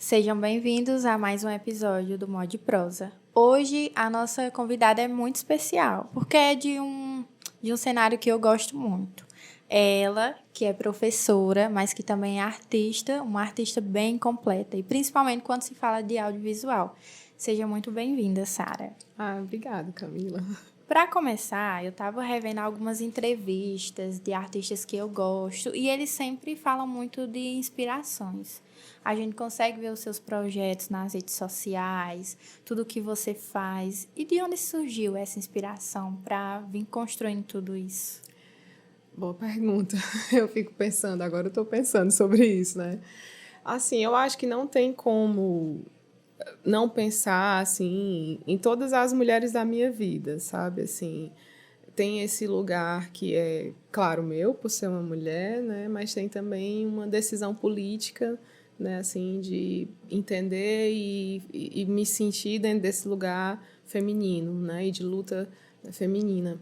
Sejam bem-vindos a mais um episódio do Mod Prosa. Hoje a nossa convidada é muito especial, porque é de um cenário que eu gosto muito. Ela, que é professora, mas que também é artista, uma artista bem completa, e principalmente quando se fala de audiovisual. Seja muito bem-vinda, Sara. Obrigada, Camila. Para começar, eu estava revendo algumas entrevistas de artistas que eu gosto e eles sempre falam muito de inspirações. A gente consegue ver os seus projetos nas redes sociais, tudo o que você faz. E de onde surgiu essa inspiração para vir construindo tudo isso? Boa pergunta. Eu fico pensando, agora eu estou pensando sobre isso, né? Assim, eu acho que não tem como não pensar, assim, em todas as mulheres da minha vida, sabe? Assim, tem esse lugar que é, claro, meu, por ser uma mulher, né? Mas tem também uma decisão política, né? Assim, de entender e me sentir dentro desse lugar feminino, né? E de luta feminina.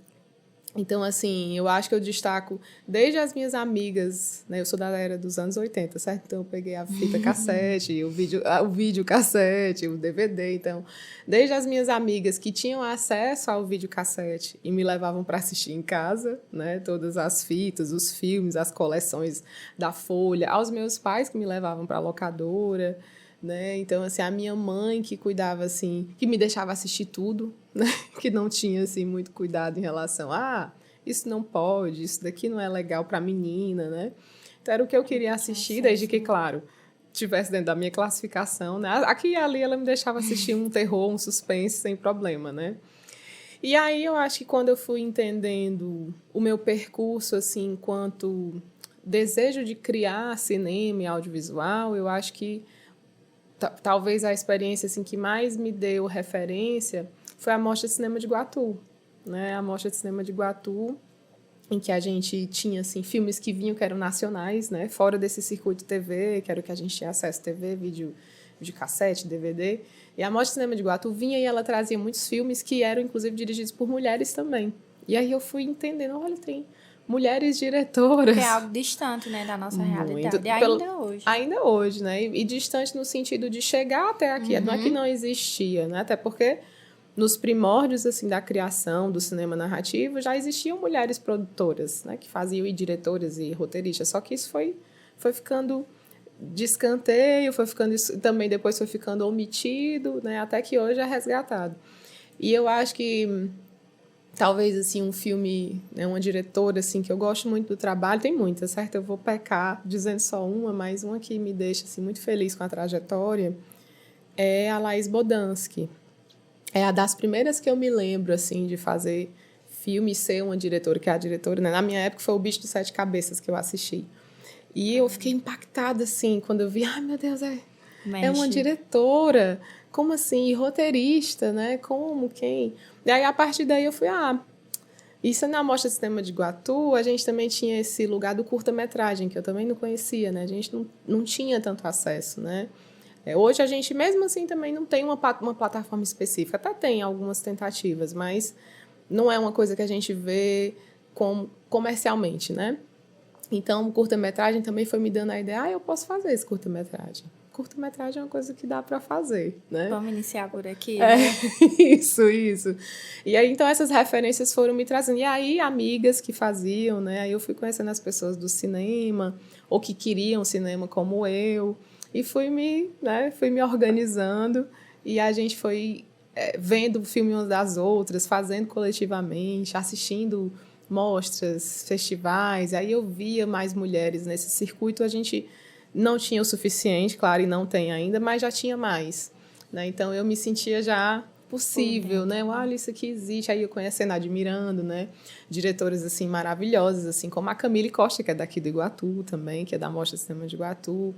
Então, assim, eu acho que eu destaco desde as minhas amigas, né? Eu sou da era dos anos 80, certo? Então, eu peguei a fita cassete, o vídeo cassete, o DVD. Então, desde as minhas amigas que tinham acesso ao vídeo cassete e me levavam para assistir em casa, né? Todas as fitas, os filmes, as coleções da Folha, aos meus pais que me levavam para a locadora, né? Então, assim, a minha mãe que cuidava, assim, que me deixava assistir tudo, né? Que não tinha, assim, muito cuidado em relação a isso não pode, isso daqui não é legal para menina, né? Então, era o que eu queria assistir, desde que, claro, estivesse dentro da minha classificação, né? Aqui e ali ela me deixava assistir um terror, um suspense, sem problema, né? E aí eu acho que quando eu fui entendendo o meu percurso, assim, enquanto desejo de criar cinema e audiovisual, eu acho que talvez a experiência assim, que mais me deu referência foi a Mostra de Cinema de Iguatu, né? A Mostra de Cinema de Iguatu, em que a gente tinha assim, filmes que vinham que eram nacionais, né? Fora desse circuito TV, que era o que a gente tinha acesso TV, vídeo de cassete, DVD. E a Mostra de Cinema de Iguatu vinha e ela trazia muitos filmes que eram, inclusive, dirigidos por mulheres também. E aí eu fui entendendo, olha, tem mulheres diretoras. Que é algo distante, né, da nossa realidade. Hoje. Ainda hoje, né? E distante no sentido de chegar até aqui. Não é que não existia, né? Até porque nos primórdios assim da criação do cinema narrativo já existiam mulheres produtoras, né? Que faziam e diretoras e roteiristas. Só que isso foi ficando de escanteio, também depois foi ficando omitido, né? Até que hoje é resgatado. E eu acho que talvez assim um filme, né, uma diretora assim que eu gosto muito do trabalho, tem muitas, certo? Eu vou pecar dizendo só uma, mas uma que me deixa assim muito feliz com a trajetória é a Laís Bodansky. É a das primeiras que eu me lembro assim de fazer filme e ser uma diretora, que é a diretora, né? Na minha época foi O Bicho de Sete Cabeças que eu assisti. E eu fiquei impactada assim quando eu vi, ai meu Deus, é uma diretora, como assim? E roteirista, né? Como? Quem? E aí, a partir daí, eu fui, isso na Mostra de Cinema de Iguatu, a gente também tinha esse lugar do curta-metragem, que eu também não conhecia, né? A gente não tinha tanto acesso, né? Hoje, a gente, mesmo assim, também não tem uma plataforma específica. Até tem algumas tentativas, mas não é uma coisa que a gente vê comercialmente, né? Então, o curta-metragem também foi me dando a ideia, eu posso fazer esse curta-metragem. Curta-metragem é uma coisa que dá para fazer, né? Vamos iniciar por aqui, né? Isso. E aí, então, essas referências foram me trazendo. E aí, amigas que faziam, né? Aí eu fui conhecendo as pessoas do cinema, ou que queriam cinema como eu, e fui me organizando, e a gente foi vendo o filme umas das outras, fazendo coletivamente, assistindo mostras, festivais. Aí eu via mais mulheres nesse circuito, a gente não tinha o suficiente, claro, e não tem ainda, mas já tinha mais, né? Então, eu me sentia já possível, né? Olha, isso aqui existe. Aí eu conhecendo, admirando, né? Diretoras, assim, maravilhosas, assim, como a Camille Costa, que é daqui do Iguatu também, que é da Mostra de Cinema de Iguatu,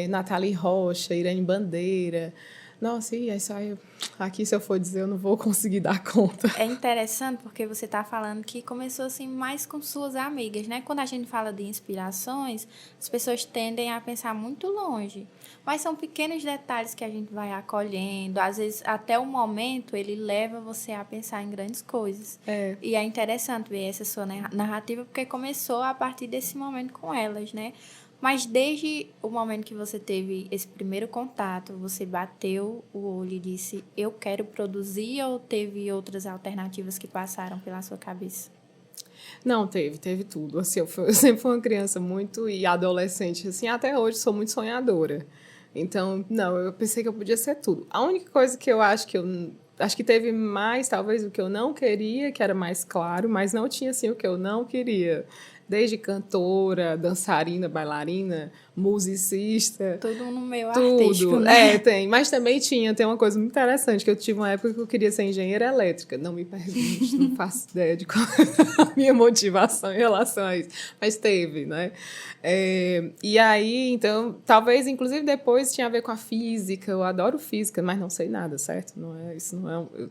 Nathalie Rocha, Irene Bandeira. Nossa, e isso aí, aqui, se eu for dizer, eu não vou conseguir dar conta. É interessante porque você está falando que começou assim mais com suas amigas, né? Quando a gente fala de inspirações, as pessoas tendem a pensar muito longe. Mas são pequenos detalhes que a gente vai acolhendo. Às vezes, até o momento, ele leva você a pensar em grandes coisas. E é interessante ver essa sua narrativa porque começou a partir desse momento com elas, né? Mas desde o momento que você teve esse primeiro contato, você bateu o olho e disse, eu quero produzir, ou teve outras alternativas que passaram pela sua cabeça? Não, teve tudo. Assim, eu sempre fui uma criança muito e adolescente, assim, até hoje sou muito sonhadora. Então, não, eu pensei que eu podia ser tudo. A única coisa que eu acho que teve mais, talvez, o que eu não queria, que era mais claro, mas não tinha, assim, o que eu não queria. Desde cantora, dançarina, bailarina, musicista. Tudo no meio artístico, Tudo. né? Tem. Mas também tem uma coisa muito interessante, que eu tive uma época que eu queria ser engenheira elétrica. Não me pergunte, não faço ideia de qual é a minha motivação em relação a isso. Mas teve, né? E aí, então, talvez, inclusive, depois tinha a ver com a física. Eu adoro física, mas não sei nada, certo? Isso não é... Eu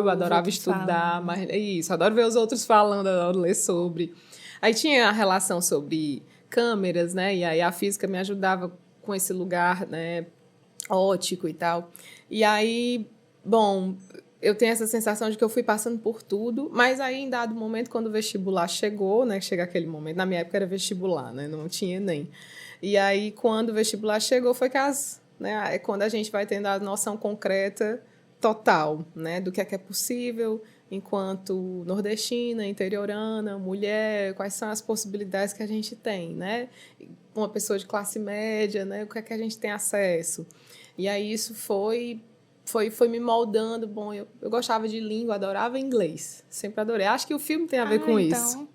adorava estudar, falando. mas é isso. Adoro ver os outros falando, adoro ler sobre. Aí tinha a relação sobre câmeras, né? E aí a física me ajudava com esse lugar, né, óptico e tal. E aí, bom, eu tenho essa sensação de que eu fui passando por tudo, mas aí em dado momento, quando o vestibular chegou, né, chega aquele momento, na minha época era vestibular, né, não tinha ENEM. E aí, quando o vestibular chegou, foi que é quando a gente vai tendo a noção concreta total, né, do que é possível enquanto nordestina, interiorana, mulher, quais são as possibilidades que a gente tem, né? Uma pessoa de classe média, né? O que é que a gente tem acesso? E aí isso foi me moldando. Bom, eu gostava de língua, adorava inglês, sempre adorei. Acho que o filme tem a ver com isso.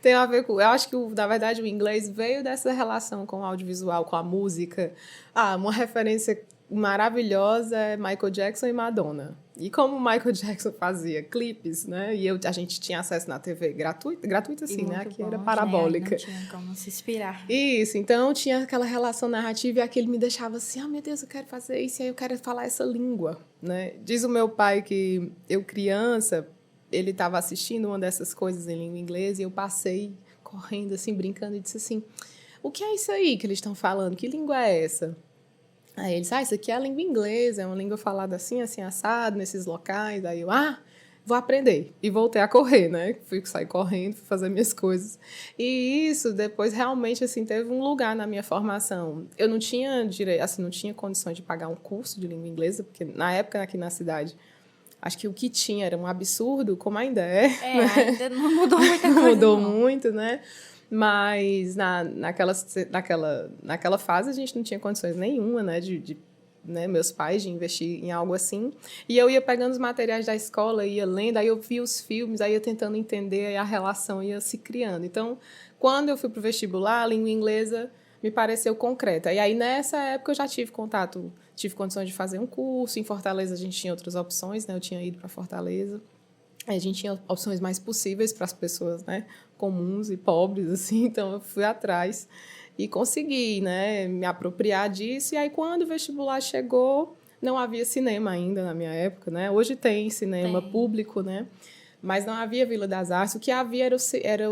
Tem a ver com... Eu acho que, na verdade, o inglês veio dessa relação com o audiovisual, com a música. Uma referência maravilhosa é Michael Jackson e Madonna. E como o Michael Jackson fazia clipes, né? E a gente tinha acesso na TV gratuita assim, né? Aqui era parabólica. Né? Não tinha como se inspirar. Isso, então tinha aquela relação narrativa e aquele me deixava assim, meu Deus, eu quero fazer isso, e aí eu quero falar essa língua, né? Diz o meu pai que eu, criança, ele estava assistindo uma dessas coisas em língua inglesa e eu passei correndo, assim, brincando, e disse assim, o que é isso aí que eles estão falando? Que língua é essa? Aí ele disse, isso aqui é a língua inglesa, é uma língua falada assim, assim, assado, nesses locais. Aí eu, vou aprender. E voltei a correr, né? Sair correndo, fui fazer minhas coisas. E isso, depois, realmente, assim, teve um lugar na minha formação. Eu não tinha não tinha condições de pagar um curso de língua inglesa, porque na época, aqui na cidade, acho que o que tinha era um absurdo, como ainda é. Né? Ainda não mudou muita coisa, mudou muito, né? Mas naquela fase a gente não tinha condições nenhuma, né, né, meus pais de investir em algo assim. E eu ia pegando os materiais da escola, ia lendo, aí eu via os filmes, aí ia tentando entender, aí a relação ia se criando. Então, quando eu fui para o vestibular, a língua inglesa me pareceu concreta. E aí, nessa época, eu já tive condições de fazer um curso. Em Fortaleza, a gente tinha outras opções, né? Eu tinha ido para Fortaleza. A gente tinha opções mais possíveis para as pessoas, né, comuns e pobres, assim, então eu fui atrás e consegui, né, me apropriar disso. E aí, quando o vestibular chegou, não havia cinema ainda na minha época, né? Hoje tem cinema público, né? Mas não havia Vila das Artes. O que havia era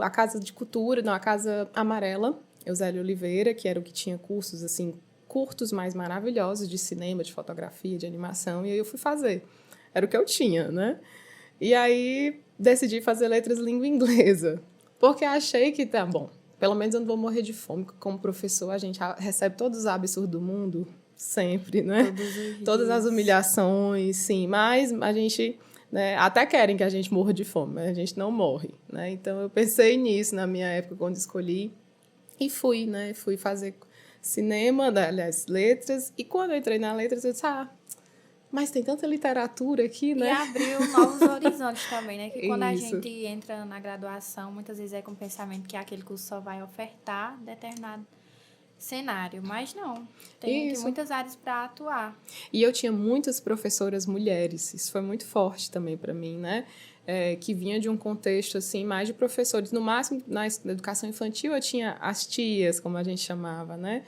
a Casa de Cultura, não, a Casa Amarela, Eusélio Oliveira, que era o que tinha cursos, assim, curtos, mais maravilhosos de cinema, de fotografia, de animação, e aí eu fui fazer. Era o que eu tinha, né? E aí, decidi fazer letras língua inglesa, porque achei que, tá bom, pelo menos eu não vou morrer de fome, como professor a gente recebe todos os absurdos do mundo, sempre, né? Todas as humilhações, sim, mas a gente, né, até querem que a gente morra de fome, mas a gente não morre, né? Então, eu pensei nisso na minha época, quando escolhi, e fui, né? Fui fazer cinema, aliás, letras, e quando eu entrei na letras, eu disse, mas tem tanta literatura aqui, né? E abriu novos horizontes também, né? Que quando a gente entra na graduação, muitas vezes é com o pensamento que aquele curso só vai ofertar determinado cenário. Mas não, tem muitas áreas para atuar. E eu tinha muitas professoras mulheres. Isso foi muito forte também para mim, né? Que vinha de um contexto, assim, mais de professores. No máximo, na educação infantil, eu tinha as tias, como a gente chamava, né?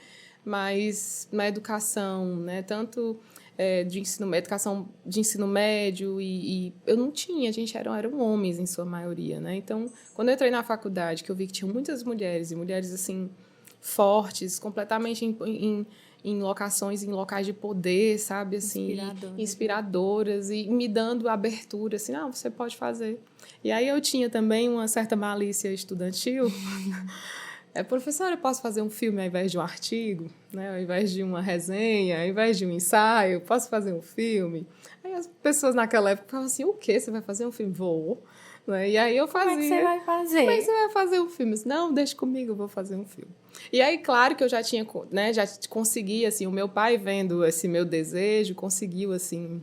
Mas na educação, né? Tanto... educação de ensino médio e eu não tinha, a gente eram homens em sua maioria, né? Então, quando eu entrei na faculdade, que eu vi que tinha muitas mulheres, e mulheres, assim, fortes, completamente em locais de poder, sabe? Assim, inspiradoras e me dando abertura, assim, você pode fazer. E aí eu tinha também uma certa malícia estudantil, professora, eu posso fazer um filme ao invés de um artigo, né? Ao invés de uma resenha, ao invés de um ensaio, posso fazer um filme? Aí as pessoas naquela época falavam assim, o quê? Você vai fazer um filme? Vou. Né? E aí eu fazia. Como é que você vai fazer? Como é que você vai fazer um filme? Eu disse, não, deixa comigo, eu vou fazer um filme. E aí, claro que eu já tinha, né, já consegui, assim, o meu pai vendo esse meu desejo, conseguiu, assim,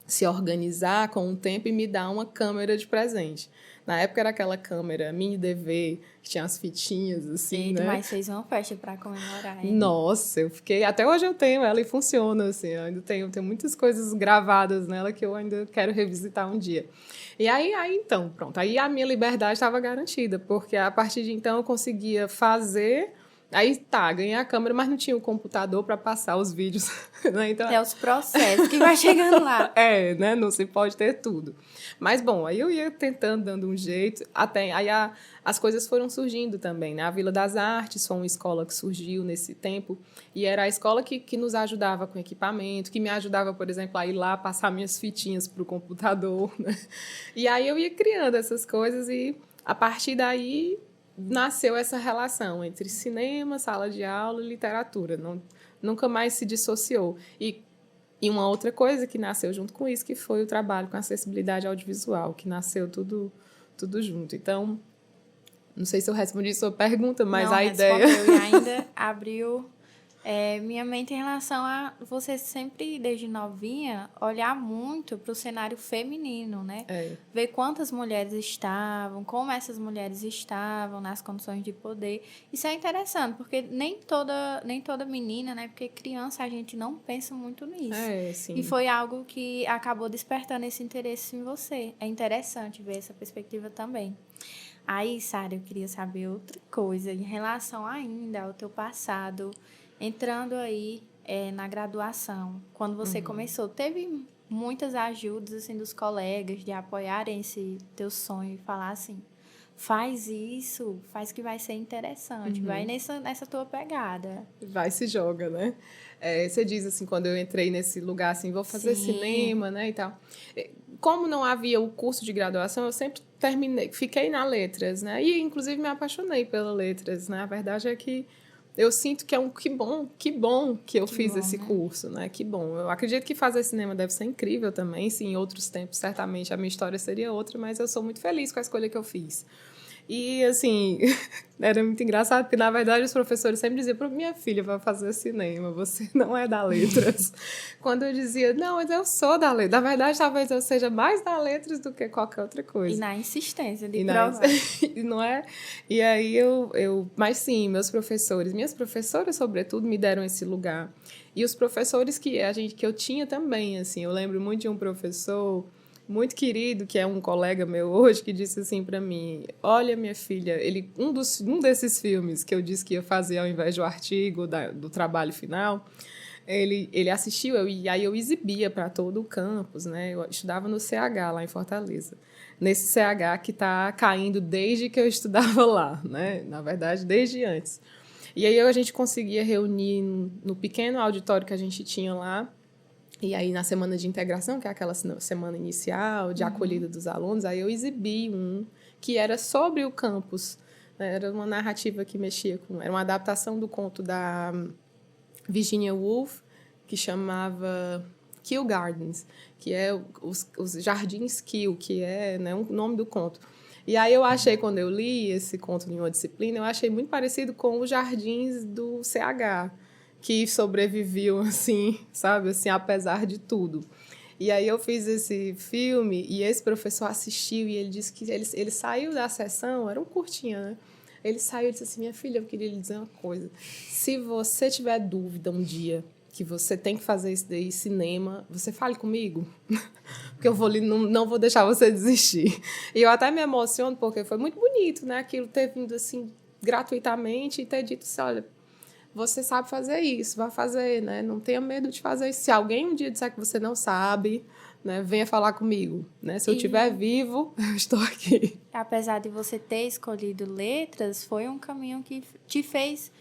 se organizar com o tempo e me dar uma câmera de presente. Na época era aquela câmera mini DV, que tinha as fitinhas, assim, Eita, né? mas fez uma festa para comemorar, hein? Nossa, eu fiquei... Até hoje eu tenho ela e funciona, assim. Eu ainda tenho muitas coisas gravadas nela que eu ainda quero revisitar um dia. E aí então, pronto. Aí a minha liberdade estava garantida, porque a partir de então eu conseguia fazer... Aí ganhei a câmera, mas não tinha o computador para passar os vídeos. Né? Então, É os processos que vai chegando lá. né? Não se pode ter tudo. Mas, bom, aí eu ia tentando, dando um jeito. Aí as coisas foram surgindo também, né? A Vila das Artes foi uma escola que surgiu nesse tempo. E era a escola que nos ajudava com equipamento, que me ajudava, por exemplo, a ir lá passar minhas fitinhas para o computador. Né? E aí eu ia criando essas coisas e, a partir daí, nasceu essa relação entre cinema, sala de aula e literatura. Nunca mais se dissociou. E uma outra coisa que nasceu junto com isso, que foi o trabalho com acessibilidade audiovisual, que nasceu tudo junto. Então, não sei se eu respondi a sua pergunta, mas não, a ideia... e ainda abriu minha mente em relação a você sempre, desde novinha, olhar muito para o cenário feminino, né? Ver quantas mulheres estavam, como essas mulheres estavam nas condições de poder. Isso é interessante, porque nem toda menina, né? Porque criança a gente não pensa muito nisso. Sim. E foi algo que acabou despertando esse interesse em você. É interessante ver essa perspectiva também. Aí, Sara, eu queria saber outra coisa em relação ainda ao teu passado, entrando aí na graduação. Quando você começou, teve muitas ajudas assim, dos colegas de apoiarem esse teu sonho e falar assim, faz isso, faz que vai ser interessante, vai nessa tua pegada. Vai, se joga, né? Você diz assim, quando eu entrei nesse lugar, assim, vou fazer cinema, né, e tal. Como não havia o curso de graduação, eu sempre fiquei na letras, né? E, inclusive, me apaixonei pela letras, né? A verdade é que eu sinto que é que bom que eu fiz esse curso, né? Que bom. Eu acredito que fazer cinema deve ser incrível também. Sim, em outros tempos, certamente, a minha história seria outra, mas eu sou muito feliz com a escolha que eu fiz. E, assim, era muito engraçado, porque, na verdade, os professores sempre diziam para minha filha, vai fazer cinema, você não é da letras. Quando eu dizia, não, mas eu sou da letras. Na verdade, talvez eu seja mais da letras do que qualquer outra coisa. E na insistência de provar. Não é? E aí, mas sim, minhas professoras, sobretudo, me deram esse lugar. E os professores que eu tinha também, assim, eu lembro muito de um professor muito querido, que é um colega meu hoje, que disse assim para mim, olha, minha filha, um desses filmes que eu disse que ia fazer ao invés do artigo, do trabalho final, ele assistiu, e aí eu exibia para todo o campus, né? Eu estudava no CH, lá em Fortaleza. Nesse CH que está caindo desde que eu estudava lá, né? Na verdade, desde antes. E aí a gente conseguia reunir no pequeno auditório que a gente tinha lá. E aí, na semana de integração, que é aquela semana inicial de acolhida dos alunos, aí eu exibi um que era sobre o campus. Era uma narrativa que mexia com... Era uma adaptação do conto da Virginia Woolf, que chamava Kew Gardens, que é os Jardins Kew, que é, né, o nome do conto. E aí eu achei, quando eu li esse conto em uma disciplina, eu achei muito parecido com os Jardins do CH, que sobreviviam, assim, sabe, assim, apesar de tudo. E aí eu fiz esse filme e esse professor assistiu e ele disse que ele saiu da sessão, era um curtinho, né? Ele saiu e disse assim, minha filha, eu queria lhe dizer uma coisa. Se você tiver dúvida um dia que você tem que fazer isso daí, cinema, você fale comigo, porque eu não vou deixar você desistir. E eu até me emociono, porque foi muito bonito, né? Aquilo ter vindo assim gratuitamente e ter dito assim, olha, você sabe fazer isso, vai fazer, né? Não tenha medo de fazer isso. Se alguém um dia disser que você não sabe, né, venha falar comigo, né? Se eu estiver vivo, eu estou aqui. Apesar de você ter escolhido letras, foi um caminho que te fez...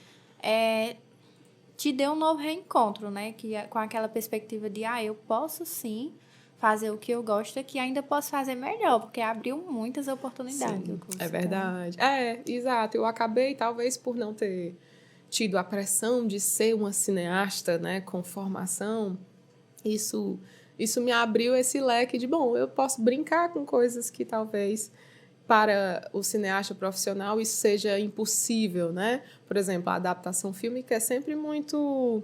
te deu um novo reencontro, né? Com aquela perspectiva de, eu posso sim fazer o que eu gosto aqui, ainda posso fazer melhor, porque abriu muitas oportunidades. Sim, é verdade. É, exato. Eu acabei, talvez por não ter tido a pressão de ser uma cineasta, né, com formação, isso me abriu esse leque de, bom, eu posso brincar com coisas que talvez para o cineasta profissional isso seja impossível, né? Por exemplo, a adaptação fílmica é sempre muito...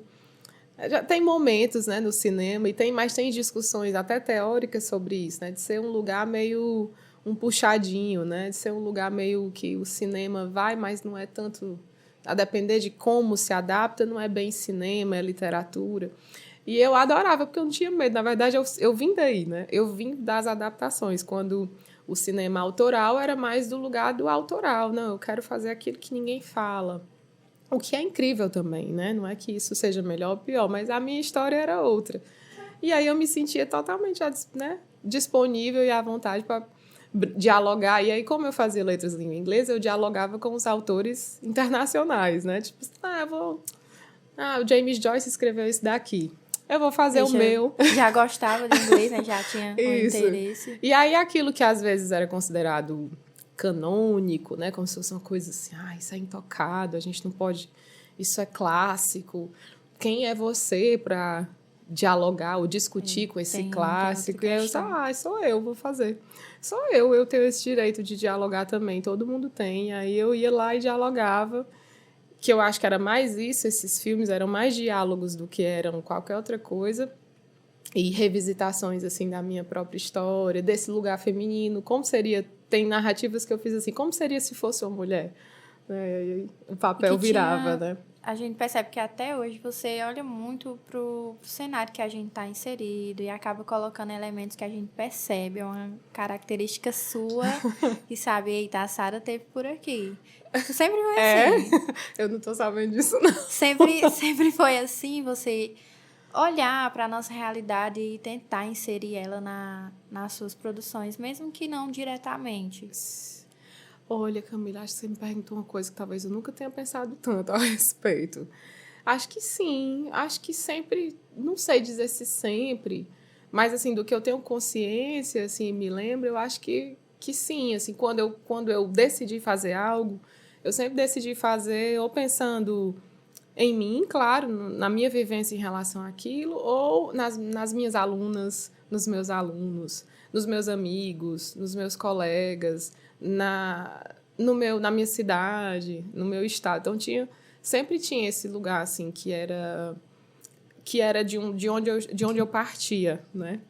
Já tem momentos, né, no cinema, mas tem discussões até teóricas sobre isso, né? De ser um lugar meio um puxadinho, né? De ser um lugar meio que o cinema vai, mas não é tanto... A depender de como se adapta, não é bem cinema, é literatura. E eu adorava, porque eu não tinha medo. Na verdade, eu vim daí, né? Eu vim das adaptações, quando o cinema autoral era mais do lugar do autoral. Não, eu quero fazer aquilo que ninguém fala. O que é incrível também, né? Não é que isso seja melhor ou pior, mas a minha história era outra. E aí eu me sentia totalmente, né, disponível e à vontade para dialogar. E aí, como eu fazia letras em língua inglesa, eu dialogava com os autores internacionais, né? Tipo, o James Joyce escreveu isso daqui. Eu vou fazer o meu. Já gostava de inglês, né? Já tinha um interesse. E aí, aquilo que às vezes era considerado canônico, né? Como se fosse uma coisa assim, isso é intocado, a gente não pode... Isso é clássico. Quem é você para dialogar ou discutir com esse clássico? E aí eu disse, sou eu, vou fazer. Sou eu tenho esse direito de dialogar também, todo mundo tem. Aí eu ia lá e dialogava, que eu acho que era mais isso, esses filmes eram mais diálogos do que eram qualquer outra coisa. E revisitações, assim, da minha própria história, desse lugar feminino, como seria... Tem narrativas que eu fiz assim, como seria se fosse uma mulher? E o papel virava, né? A gente percebe que até hoje você olha muito pro cenário que a gente está inserido e acaba colocando elementos que a gente percebe, é uma característica sua e sabe, eita, a Sara teve por aqui. Isso sempre foi assim. Eu não tô sabendo disso, não. Sempre foi assim, você... olhar para a nossa realidade e tentar inserir ela nas suas produções, mesmo que não diretamente. Olha, Camila, acho que você me perguntou uma coisa que talvez eu nunca tenha pensado tanto a respeito. Acho que sim, acho que sempre, não sei dizer se sempre, mas assim, do que eu tenho consciência, assim, me lembro, eu acho que sim, assim, quando eu decidi fazer algo, eu sempre decidi fazer ou pensando... em mim, claro, na minha vivência em relação àquilo, ou nas minhas alunas, nos meus alunos, nos meus amigos, nos meus colegas, na minha cidade, no meu estado. Então, sempre tinha esse lugar, assim, que era de onde eu partia, né?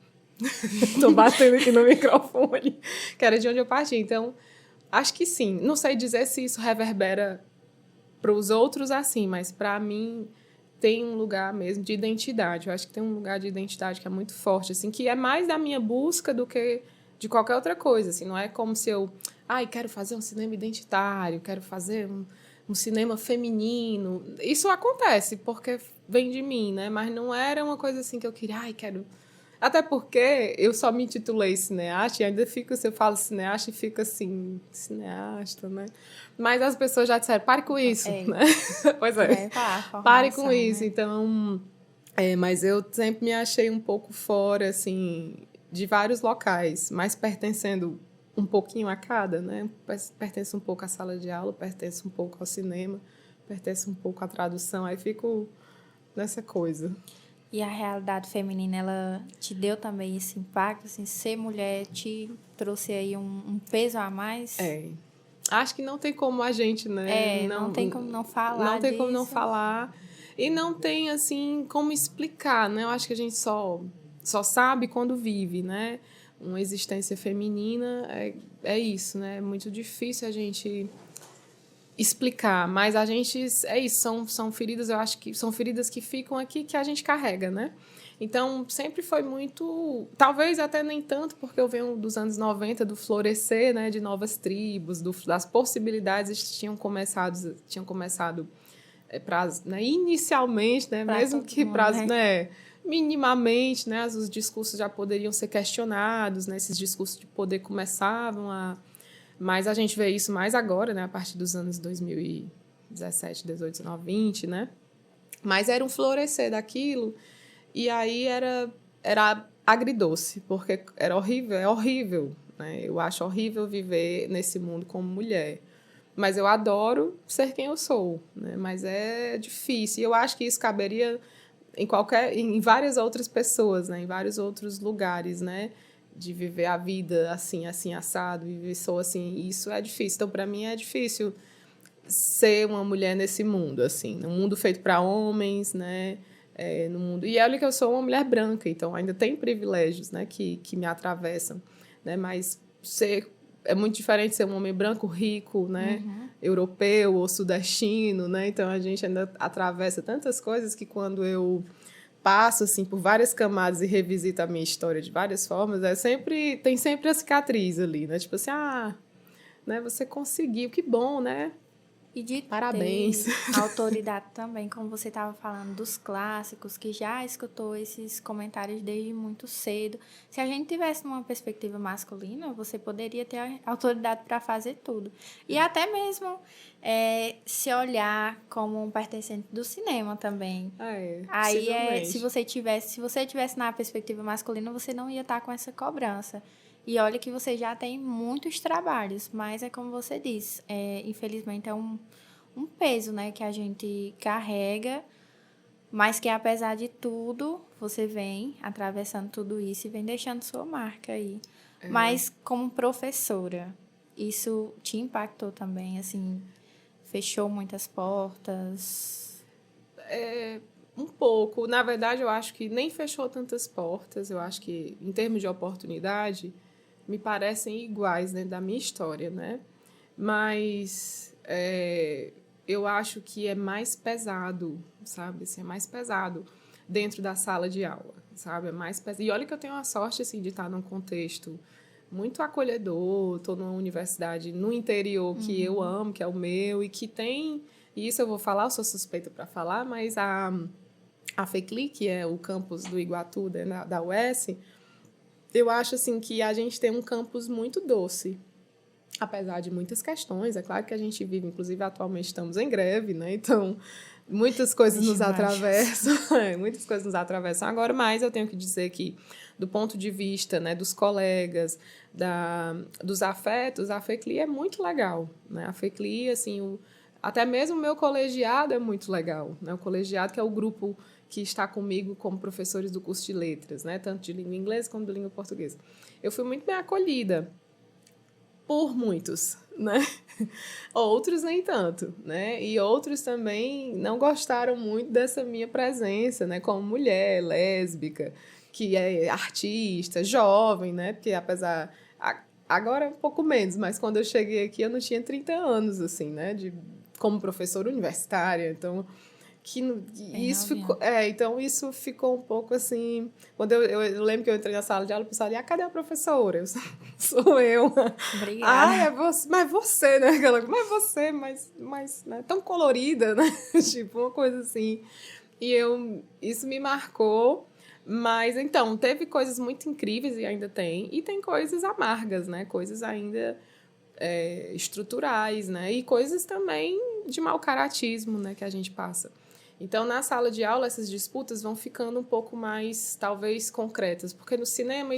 Estou batendo aqui no microfone. Que era de onde eu partia. Então, acho que sim. Não sei dizer se isso reverbera para os outros, assim, mas para mim tem um lugar mesmo de identidade. Eu acho que tem um lugar de identidade que é muito forte, assim, que é mais da minha busca do que de qualquer outra coisa, assim. Não é como se eu, quero fazer um cinema identitário, quero fazer um cinema feminino. Isso acontece porque vem de mim, né? Mas não era uma coisa assim que eu queria, quero... Até porque eu só me intitulei cineasta e ainda fico, se eu falo cineasta, e fico assim, cineasta, né? Mas as pessoas já disseram, pare com isso, né? Pois é, pare com isso. Né? Então, mas eu sempre me achei um pouco fora, assim, de vários locais, mas pertencendo um pouquinho a cada, né? Pertence um pouco à sala de aula, pertence um pouco ao cinema, pertence um pouco à tradução, aí fico nessa coisa. E a realidade feminina, ela te deu também esse impacto? Assim, ser mulher te trouxe aí um peso a mais? Acho que não tem como a gente, né? Não tem como não falar Não tem disso. como não falar. E não tem, assim, como explicar, né? Eu acho que a gente só sabe quando vive, né? Uma existência feminina é isso, né? É muito difícil a gente... explicar, mas a gente... É isso, são feridas, eu acho que são feridas que ficam aqui, que a gente carrega, né? Então, sempre foi muito... Talvez até nem tanto, porque eu venho dos anos 90, do florescer, né, de novas tribos, das possibilidades que tinham começado né, inicialmente, né, mesmo que né, minimamente, né, os discursos já poderiam ser questionados, né, esses discursos de poder começavam a... Mas a gente vê isso mais agora, né? A partir dos anos 2017, 18, 19, 20, né? Mas era um florescer daquilo. E aí era agridoce, porque era horrível, é horrível, né? Eu acho horrível viver nesse mundo como mulher. Mas eu adoro ser quem eu sou, né? Mas é difícil. E eu acho que isso caberia em várias outras pessoas, né? Em vários outros lugares, né? De viver a vida assim, assim, assado, viver só assim. Isso é difícil. Então, para mim, é difícil ser uma mulher nesse mundo, assim. Num mundo feito para homens, né? No mundo... E olha que eu sou uma mulher branca, então ainda tem privilégios, né? Que me atravessam, né? Mas é muito diferente ser um homem branco, rico, né? Europeu ou sudestino, né? Então, a gente ainda atravessa tantas coisas que quando eu passo assim, por várias camadas e revisito a minha história de várias formas, tem sempre a cicatriz ali, né? Tipo assim, né? Você conseguiu, que bom, né? E de Parabéns. ter autoridade também, como você estava falando, dos clássicos, que já escutou esses comentários desde muito cedo. Se a gente tivesse uma perspectiva masculina, você poderia ter a autoridade para fazer tudo. E até mesmo se olhar como um pertencente do cinema também. Aí se você tivesse na perspectiva masculina, você não ia estar com essa cobrança. E olha que você já tem muitos trabalhos, mas é como você diz, infelizmente é um peso, né, que a gente carrega, mas que apesar de tudo, você vem atravessando tudo isso e vem deixando sua marca aí. Mas como professora, isso te impactou também, assim, fechou muitas portas? Um pouco. Na verdade, eu acho que nem fechou tantas portas. Eu acho que, em termos de oportunidade, me parecem iguais dentro da minha história, né? Mas eu acho que é mais pesado, sabe? Assim, é mais pesado dentro da sala de aula, sabe? É mais pesado. E olha que eu tenho a sorte, assim, de estar num contexto muito acolhedor. Estou numa universidade no interior que eu amo, que é o meu, e que tem... E isso eu vou falar, eu sou suspeita para falar, mas a FECLI, que é o campus do Iguatu, da UES, eu acho assim, que a gente tem um campus muito doce, apesar de muitas questões. É claro que a gente vive, inclusive atualmente estamos em greve, né? Então, muitas coisas nos atravessam. Muitas coisas nos atravessam agora, mas eu tenho que dizer que, do ponto de vista, né, dos colegas, dos afetos, a FECLI é muito legal, né? A FECLI, assim, até mesmo o meu colegiado é muito legal, né? O colegiado, que é o grupo que está comigo como professores do curso de letras, né? Tanto de língua inglesa como de língua portuguesa. Eu fui muito bem acolhida por muitos, né? Outros nem tanto, né? E outros também não gostaram muito dessa minha presença, né? Como mulher lésbica, que é artista, jovem, né? Porque apesar... Agora um pouco menos, mas quando eu cheguei aqui eu não tinha 30 anos, assim, né? Como professora universitária, então... Então isso ficou um pouco assim. Quando eu lembro que eu entrei na sala de aula, o pessoal dizia: cadê a professora? Sou eu. Obrigada. É você, mas você, né? Mas você, mas né? Tão colorida, né? Tipo, uma coisa assim. Isso me marcou. Mas então, teve coisas muito incríveis e ainda tem. E tem coisas amargas, né? Coisas ainda estruturais, né? E coisas também de mau caratismo, né? Que a gente passa. Então, na sala de aula, essas disputas vão ficando um pouco mais, talvez, concretas. Porque no cinema,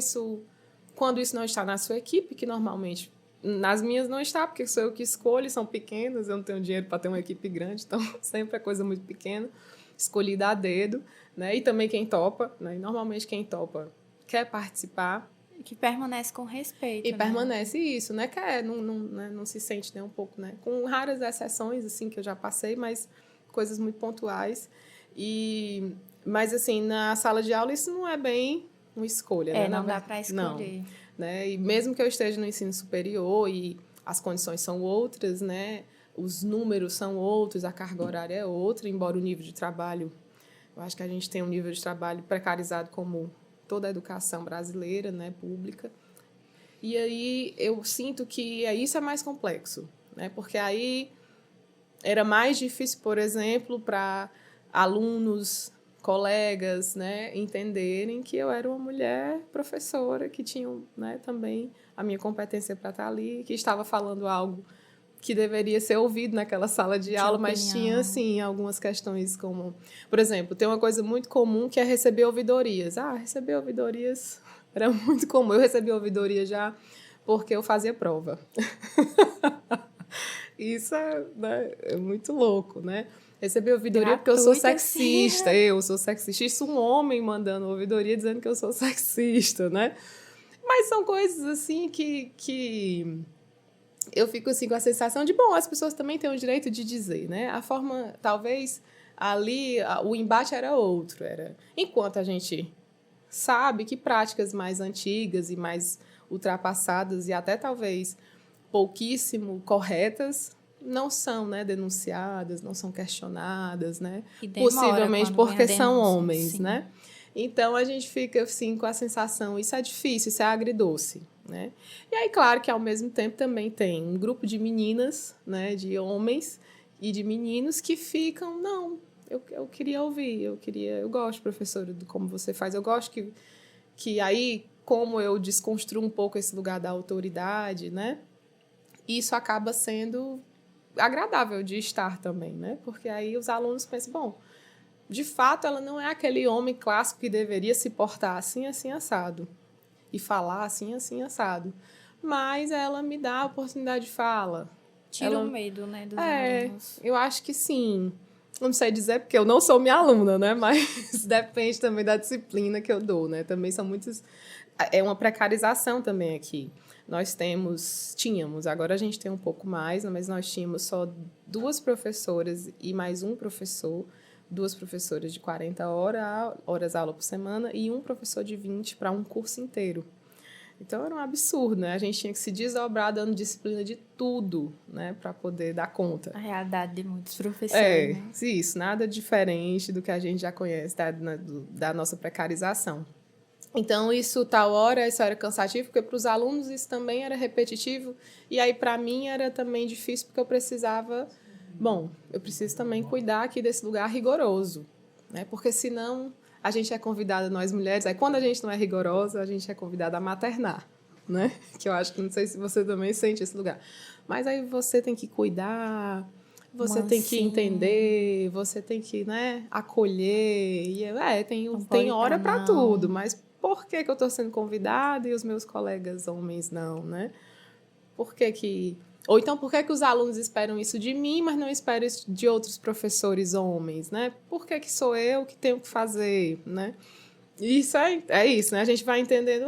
quando isso não está na sua equipe, que normalmente nas minhas não está, porque sou eu que escolho, são pequenas, eu não tenho dinheiro para ter uma equipe grande, então sempre é coisa muito pequena, escolhida a dedo, né? E também quem topa, né? E normalmente quem topa quer participar. Que permanece com respeito. E permanece isso, né? Não se sente nem um pouco, né? Com raras exceções, assim, que eu já passei, mas... coisas muito pontuais. Mas, assim, na sala de aula, isso não é bem uma escolha, né? Não dá para escolher. Não, né? E mesmo que eu esteja no ensino superior e as condições são outras, né? Os números são outros, a carga horária é outra, embora o nível de trabalho... Eu acho que a gente tem um nível de trabalho precarizado como toda a educação brasileira, né? Pública. E aí eu sinto que isso é mais complexo, né? Porque aí... era mais difícil, por exemplo, para alunos, colegas, né, entenderem que eu era uma mulher professora, que tinha, né, também a minha competência para estar ali, que estava falando algo que deveria ser ouvido naquela sala de aula, mas tinha, assim, algumas questões como... Por exemplo, tem uma coisa muito comum que é receber ouvidorias. Receber ouvidorias era muito comum. Eu recebi ouvidoria já porque eu fazia prova. Isso né, é muito louco, né? Receber ouvidoria porque eu sou sexista. Eu sou sexista. Isso um homem mandando ouvidoria dizendo que eu sou sexista, né? Mas são coisas, assim, que eu fico assim com a sensação de, bom, as pessoas também têm o direito de dizer, né? A forma, talvez, ali, o embate era outro. Enquanto a gente sabe que práticas mais antigas e mais ultrapassadas e até, talvez, pouquíssimo corretas não são, né, denunciadas, não são questionadas, né? Possivelmente porque são homens, sim. Né? Então, a gente fica, assim, com a sensação, isso é difícil, isso é agridoce. Né? E aí, claro que, ao mesmo tempo, também tem um grupo de meninas, né, de homens e de meninos que ficam, não, eu queria ouvir, eu gosto, professora, de como você faz, eu gosto que aí, como eu desconstruo um pouco esse lugar da autoridade, né, isso acaba sendo agradável de estar também, né, porque aí os alunos pensam, bom, de fato, ela não é aquele homem clássico que deveria se portar assim, assim, assado. E falar assim, assim, assado. Mas ela me dá a oportunidade de fala. Tira o medo, né, dos alunos. Eu acho que sim. Não sei dizer porque eu não sou minha aluna, né? Mas depende também da disciplina que eu dou, né? Também são muitos... É uma precarização também aqui. Nós tínhamos, agora a gente tem um pouco mais, mas nós tínhamos só 2 professoras e mais um professor, 2 professoras de 40 horas aula por semana e um professor de 20 para um curso inteiro. Então, era um absurdo, né? A gente tinha que se desdobrar dando disciplina de tudo, né? Para poder dar conta. A realidade de muitos professores, né? Isso, nada diferente do que a gente já conhece da nossa precarização. Então, isso era cansativo, porque para os alunos isso também era repetitivo. E aí, para mim, era também difícil, porque eu precisava... Bom, eu preciso também cuidar aqui desse lugar rigoroso, né? Porque senão a gente é convidada, nós mulheres, aí quando a gente não é rigorosa, a gente é convidada a maternar, né? Que eu acho que, não sei se você também sente esse lugar. Mas aí você tem que cuidar, você tem que entender, você tem que, né, acolher. E tem hora para tudo, mas por que eu estou sendo convidada e os meus colegas homens não, né? Por que... Ou então, por que os alunos esperam isso de mim, mas não esperam isso de outros professores homens, né? Por que sou eu que tenho que fazer, né? Isso é isso, né? A gente vai entendendo,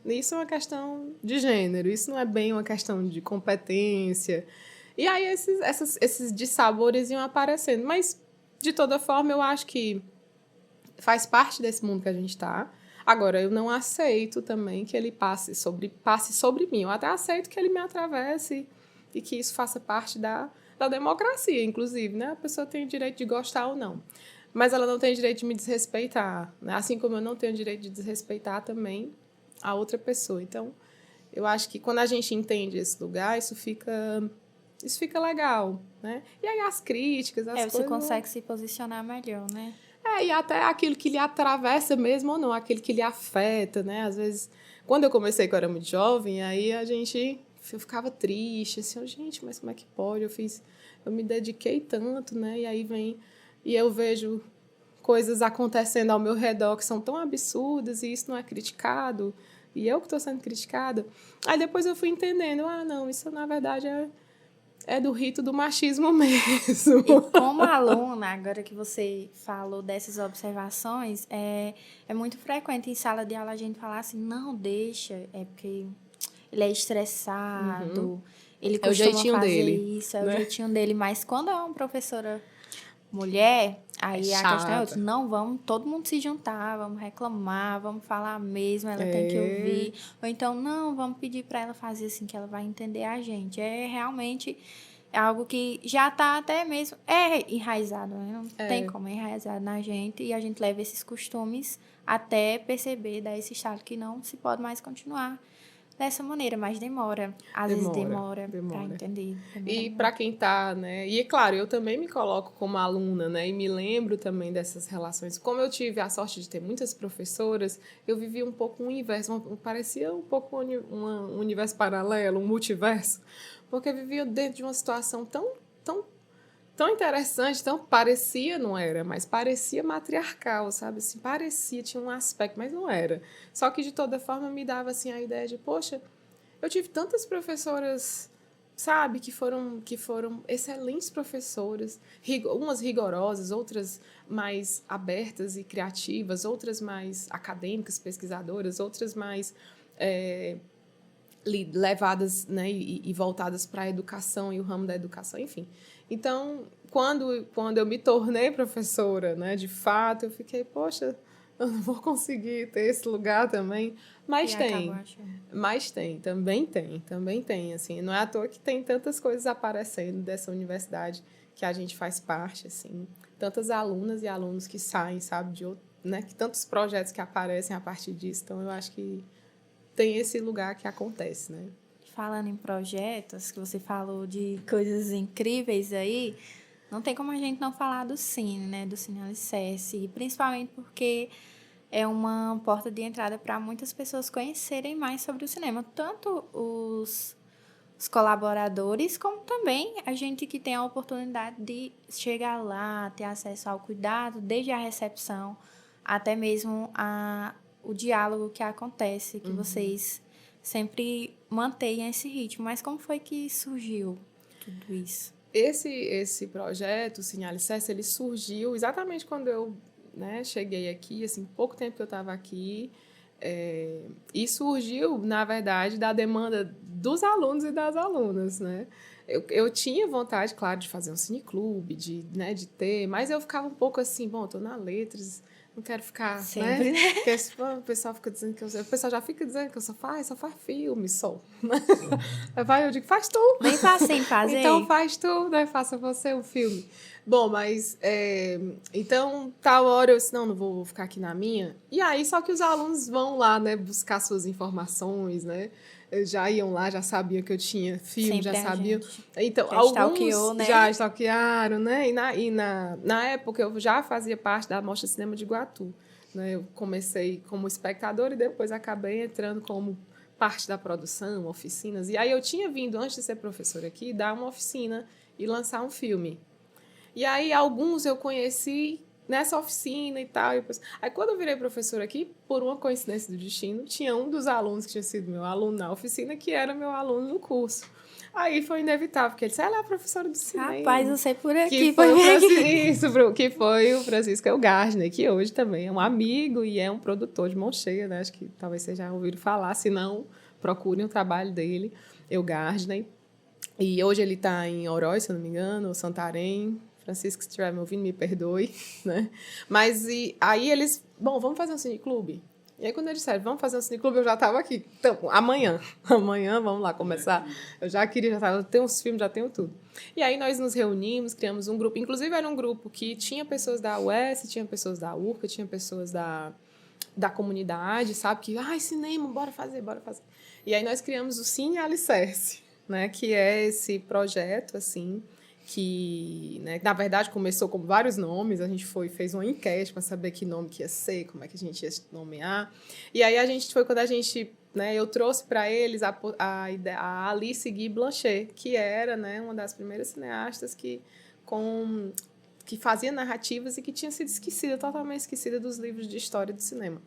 isso é uma questão de gênero, isso não é bem uma questão de competência. E aí esses dissabores iam aparecendo. Mas, de toda forma, eu acho que faz parte desse mundo que a gente está. Agora, eu não aceito também que ele passe sobre mim. Eu até aceito que ele me atravesse e que isso faça parte da democracia, inclusive, né? A pessoa tem o direito de gostar ou não. Mas ela não tem o direito de me desrespeitar, né? Assim como eu não tenho o direito de desrespeitar também a outra pessoa. Então, eu acho que quando a gente entende esse lugar, isso fica legal, né? E aí as críticas, as coisas... Você consegue se posicionar melhor, né? E até aquilo que lhe atravessa mesmo ou não, aquilo que lhe afeta, né? Às vezes, quando eu comecei, que eu era muito jovem, aí eu ficava triste, assim, gente, mas como é que pode? Eu me dediquei tanto, né? E aí e eu vejo coisas acontecendo ao meu redor que são tão absurdas e isso não é criticado, e eu que estou sendo criticada. Aí depois eu fui entendendo, não, isso na verdade é do rito do machismo mesmo. E como aluna, agora que você falou dessas observações, é muito frequente em sala de aula a gente falar assim, não deixa, é porque ele é estressado, ele costuma fazer dele, isso, é o jeitinho dele. Mas quando é uma professora mulher, aí a questão é outra. Não, vamos todo mundo se juntar, vamos reclamar, vamos falar mesmo, ela tem que ouvir. Ou então, não, vamos pedir para ela fazer assim, que ela vai entender a gente. Realmente algo que já está até mesmo... enraizado, né? Não tem como, é enraizado na gente. E a gente leva esses costumes até perceber, dar esse estado que não se pode mais continuar dessa maneira, mas demora. Às vezes demora. Para entender. E para quem está, né? E, claro, eu também me coloco como aluna, né? E me lembro também dessas relações. Como eu tive a sorte de ter muitas professoras, eu vivi um pouco um universo, parecia um pouco um universo paralelo, um multiverso, porque eu vivia dentro de uma situação tão interessante, tão parecia, não era, mas parecia matriarcal, sabe? Assim, parecia, tinha um aspecto, mas não era. Só que, de toda forma, me dava, assim, a ideia de, poxa, eu tive tantas professoras, sabe, que foram excelentes professoras, umas rigorosas, outras mais abertas e criativas, outras mais acadêmicas, pesquisadoras, outras mais levadas, né, e voltadas para a educação e o ramo da educação, enfim. Então, quando eu me tornei professora, né, de fato, eu fiquei, poxa, eu não vou conseguir ter esse lugar também. Mas também tem, assim. Não é à toa que tem tantas coisas aparecendo dessa universidade que a gente faz parte, assim. Tantas alunas e alunos que saem, sabe, né, que tantos projetos que aparecem a partir disso. Então, eu acho que tem esse lugar que acontece, né? Falando em projetos, que você falou de coisas incríveis aí, não tem como a gente não falar do Cine, né? Do Cine Alicerce, principalmente porque é uma porta de entrada para muitas pessoas conhecerem mais sobre o cinema, tanto os colaboradores, como também a gente que tem a oportunidade de chegar lá, ter acesso ao cuidado, desde a recepção até mesmo o diálogo que acontece, que vocês sempre mantêm esse ritmo. Mas como foi que surgiu tudo isso? Esse projeto, o Cine Alicerce, ele surgiu exatamente quando eu, né, cheguei aqui, assim, pouco tempo que eu estava aqui, e surgiu, na verdade, da demanda dos alunos e das alunas, né? Eu tinha vontade, claro, de fazer um cineclube, né, de ter, mas eu ficava um pouco assim, bom, estou na Letras, não quero ficar, sempre, né? Porque o pessoal fica dizendo que o pessoal já fica dizendo que eu só faz filme, só. Vai, eu digo, faz tu. Bem fácil em fazer. Então faz tu, né? Faça você um filme. Bom, mas então, tal hora eu disse, não vou ficar aqui na minha. E aí, só que os alunos vão lá, né, buscar suas informações, né? Já iam lá, já sabiam que eu tinha filme, sempre já sabiam. Então, alguns né? já stalkearam, né? Na época eu já fazia parte da Mostra de Cinema de Iguatu. Né? Eu comecei como espectadora e depois acabei entrando como parte da produção, oficinas. E aí eu tinha vindo, antes de ser professora aqui, dar uma oficina e lançar um filme. E aí alguns eu conheci nessa oficina e tal. Aí quando eu virei professora aqui, por uma coincidência do destino, tinha um dos alunos que tinha sido meu aluno na oficina que era meu aluno no curso. Aí foi inevitável, porque ele disse, ela é a professora de cinema. Rapaz, eu sei por aqui. Que foi o Francisco Elgardner, que hoje também é um amigo e é um produtor de mão cheia, né? Acho que talvez vocês já ouviram falar, se não, procurem o trabalho dele, Elgardner. E hoje ele está em Oroz, se eu não me engano, ou Santarém. Francisco, se estiver me ouvindo, me perdoe, né? Mas aí eles, bom, vamos fazer um cineclube? E aí, quando eles disseram, vamos fazer um cineclube, eu já estava aqui. Então, amanhã, vamos lá começar. Eu já queria, eu tenho os filmes, já tenho tudo. E aí nós nos reunimos, criamos um grupo. Inclusive, era um grupo que tinha pessoas da UES, tinha pessoas da URCA, tinha pessoas da comunidade, sabe? Que, cinema, bora fazer. E aí nós criamos o Cine Alicerce, né? Que é esse projeto, assim, que, né, na verdade, começou com vários nomes. A gente fez uma enquete para saber que nome que ia ser, como é que a gente ia nomear. E aí quando a gente, né, eu trouxe para eles a Alice Guy Blanchet, que era, né, uma das primeiras cineastas que fazia narrativas e que tinha sido totalmente esquecida dos livros de história do cinema.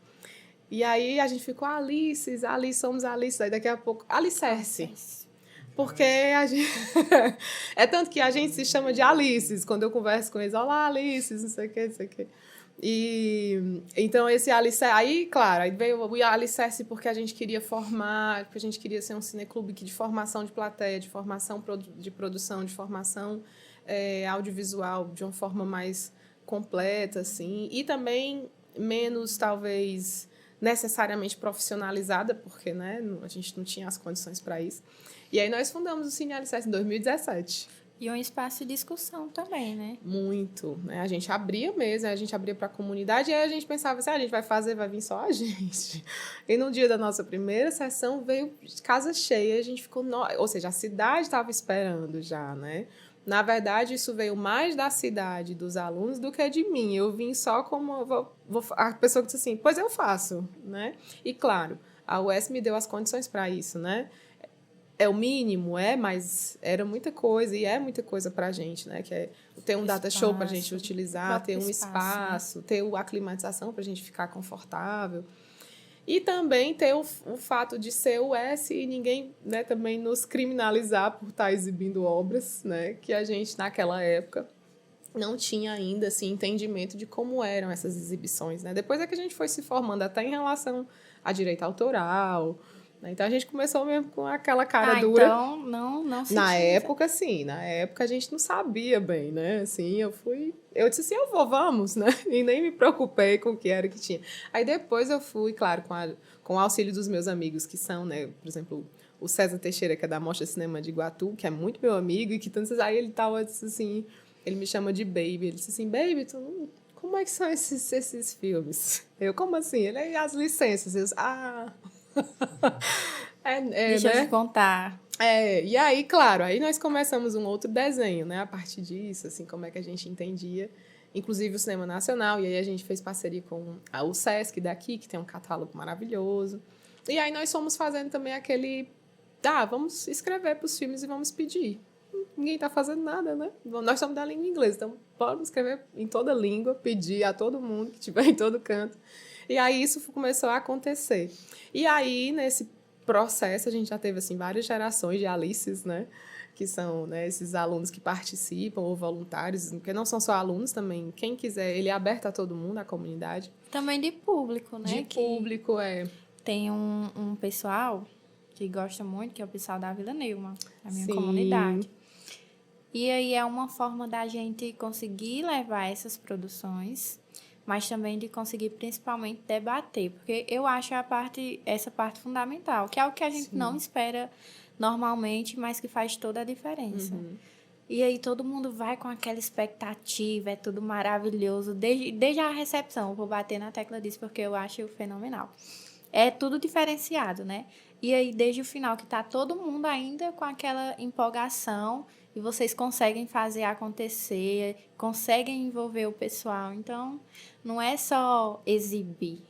E aí a gente ficou Alice, somos Alice, aí daqui a pouco Alicerce. Porque a gente... é tanto que a gente se chama de Alices. Quando eu converso com eles, olá, Alices, não sei o quê. E então, esse Alicerce... Aí, claro, aí veio o Alicerce porque a gente queria formar, porque a gente queria ser um cineclube de formação de plateia, de formação de produção, de formação audiovisual, de uma forma mais completa, assim. E também menos, talvez, necessariamente profissionalizada, porque, né, a gente não tinha as condições para isso. E aí nós fundamos o Cine Alicerce em 2017. E um espaço de discussão também, né? Muito, né? A gente abria mesmo, a gente abria para a comunidade e aí a gente pensava assim, a gente vai fazer, vai vir só a gente. E no dia da nossa primeira sessão veio casa cheia, a gente ficou, ou seja, a cidade estava esperando já, né? Na verdade, isso veio mais da cidade, dos alunos, do que de mim. Eu vim só como a pessoa que disse assim, pois eu faço, né? E claro, a UES me deu as condições para isso, né? É o mínimo, mas era muita coisa, e é muita coisa para a gente, né? Que é ter um data show para a gente utilizar, ter um espaço, né? Ter a aclimatização para a gente ficar confortável. E também ter o fato de ser o S e ninguém, né, também nos criminalizar por estar exibindo obras, né? Que a gente, naquela época, não tinha ainda assim, entendimento de como eram essas exibições, né? Depois é que a gente foi se formando até em relação a direito autoral. Então, a gente começou mesmo com aquela cara dura. Então, não se Na época, sim. Na época, a gente não sabia bem, né? Assim, eu disse assim, vamos, né? E nem me preocupei com o que era que tinha. Aí, depois, eu fui, claro, com o auxílio dos meus amigos, que são, né? Por exemplo, o César Teixeira, que é da Mostra Cinema de Iguatu, que é muito meu amigo, e que tantos... Aí, ele tava, disse assim... Ele me chama de Baby. Ele disse assim, Baby, como é que são esses filmes? Eu, como assim? Ele, as licenças. Eu, Deixa né? eu te contar. E aí, claro, aí nós começamos um outro desenho, né? A partir disso, assim, como é que a gente entendia, inclusive o Cinema Nacional, e aí a gente fez parceria com o Sesc daqui, que tem um catálogo maravilhoso. E aí nós fomos fazendo também aquele, vamos escrever para os filmes e vamos pedir. Ninguém está fazendo nada, né? Nós somos da língua inglesa, então podemos escrever em toda língua, pedir a todo mundo que estiver em todo canto. E aí isso começou a acontecer. E aí, nesse processo, a gente já teve assim, várias gerações de Alices, né? Que são, né, esses alunos que participam ou voluntários, porque não são só alunos também. Quem quiser, ele é aberto a todo mundo, a comunidade. Também de público, né? De público, Tem um pessoal que gosta muito, que é o pessoal da Vila Neuma, a minha Sim. comunidade. E aí é uma forma da gente conseguir levar essas produções, mas também de conseguir principalmente debater, porque eu acho essa parte fundamental, que é o que a gente não espera normalmente, mas que faz toda a diferença. E aí todo mundo vai com aquela expectativa, é tudo maravilhoso, desde a recepção. Eu vou bater na tecla disso porque eu acho fenomenal. É tudo diferenciado, né? E aí desde o final que tá todo mundo ainda com aquela empolgação e vocês conseguem fazer acontecer, conseguem envolver o pessoal. Então, não é só exibir.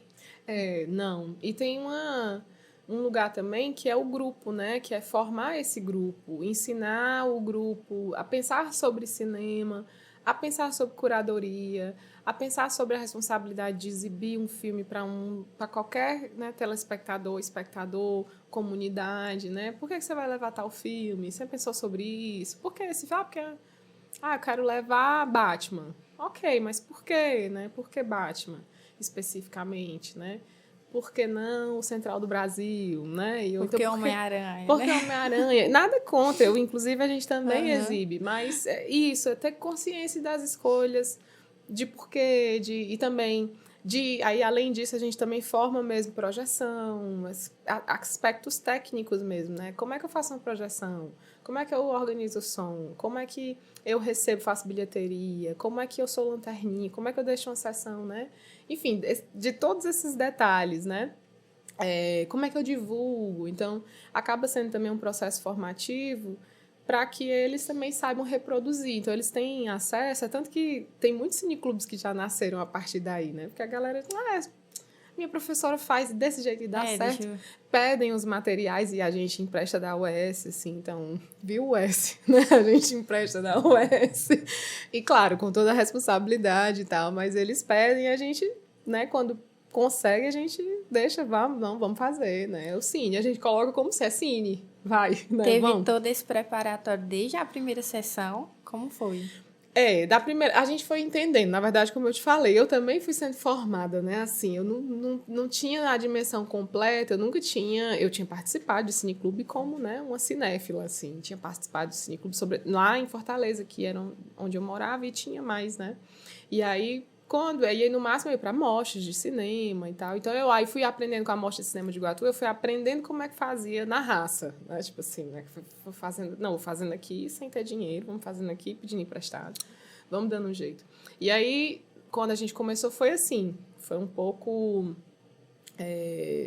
Não. E tem um lugar também que é o grupo, né? Que é formar esse grupo, ensinar o grupo a pensar sobre cinema, a pensar sobre curadoria, a pensar sobre a responsabilidade de exibir um filme para qualquer, né, telespectador, espectador, comunidade, né? Por que você vai levar tal filme? Você pensou sobre isso? Por que esse filme? Porque eu quero levar Batman. Ok, mas por quê, né? Por que Batman especificamente, né? Por que não o Central do Brasil, né? Porque Homem-Aranha. Porque Homem-Aranha. Nada contra. Inclusive, a gente também exibe. Mas isso, é ter consciência das escolhas, de porquê, e também... Aí, além disso, a gente também forma mesmo projeção, aspectos técnicos mesmo, né? Como é que eu faço uma projeção? Como é que eu organizo o som? Como é que eu faço bilheteria? Como é que eu sou lanterninha? Como é que eu deixo uma sessão, né? Enfim, de todos esses detalhes, né? Como é que eu divulgo? Então, acaba sendo também um processo formativo para que eles também saibam reproduzir. Então, eles têm acesso, tanto que tem muitos cineclubes que já nasceram a partir daí, né? Porque a galera, minha professora faz desse jeito e dá certo. Pedem os materiais e a gente empresta da UES, assim, então, viu, UES, né? A gente empresta da UES. E, claro, com toda a responsabilidade e tal, mas eles pedem e a gente, né, quando consegue, a gente deixa, vamos fazer, né? O cine, a gente coloca como se é cine. Vai, né? Teve todo esse preparatório desde a primeira sessão? Como foi? Da primeira... A gente foi entendendo. Na verdade, como eu te falei, eu também fui sendo formada, né? Assim, eu não tinha a dimensão completa, eu tinha participado de cineclube como, né, uma cinéfila, assim. Tinha participado de cineclube lá em Fortaleza, que era onde eu morava, e tinha mais, né? E aí aí no máximo eu ia para mostras de cinema e tal. Então eu aí fui aprendendo com a mostra de cinema de Iguatu, eu fui aprendendo como é que fazia na raça, né? Tipo assim, né? Fui fazendo aqui sem ter dinheiro, vamos fazendo aqui pedindo emprestado, vamos dando um jeito. E aí, quando a gente começou, foi assim, foi um pouco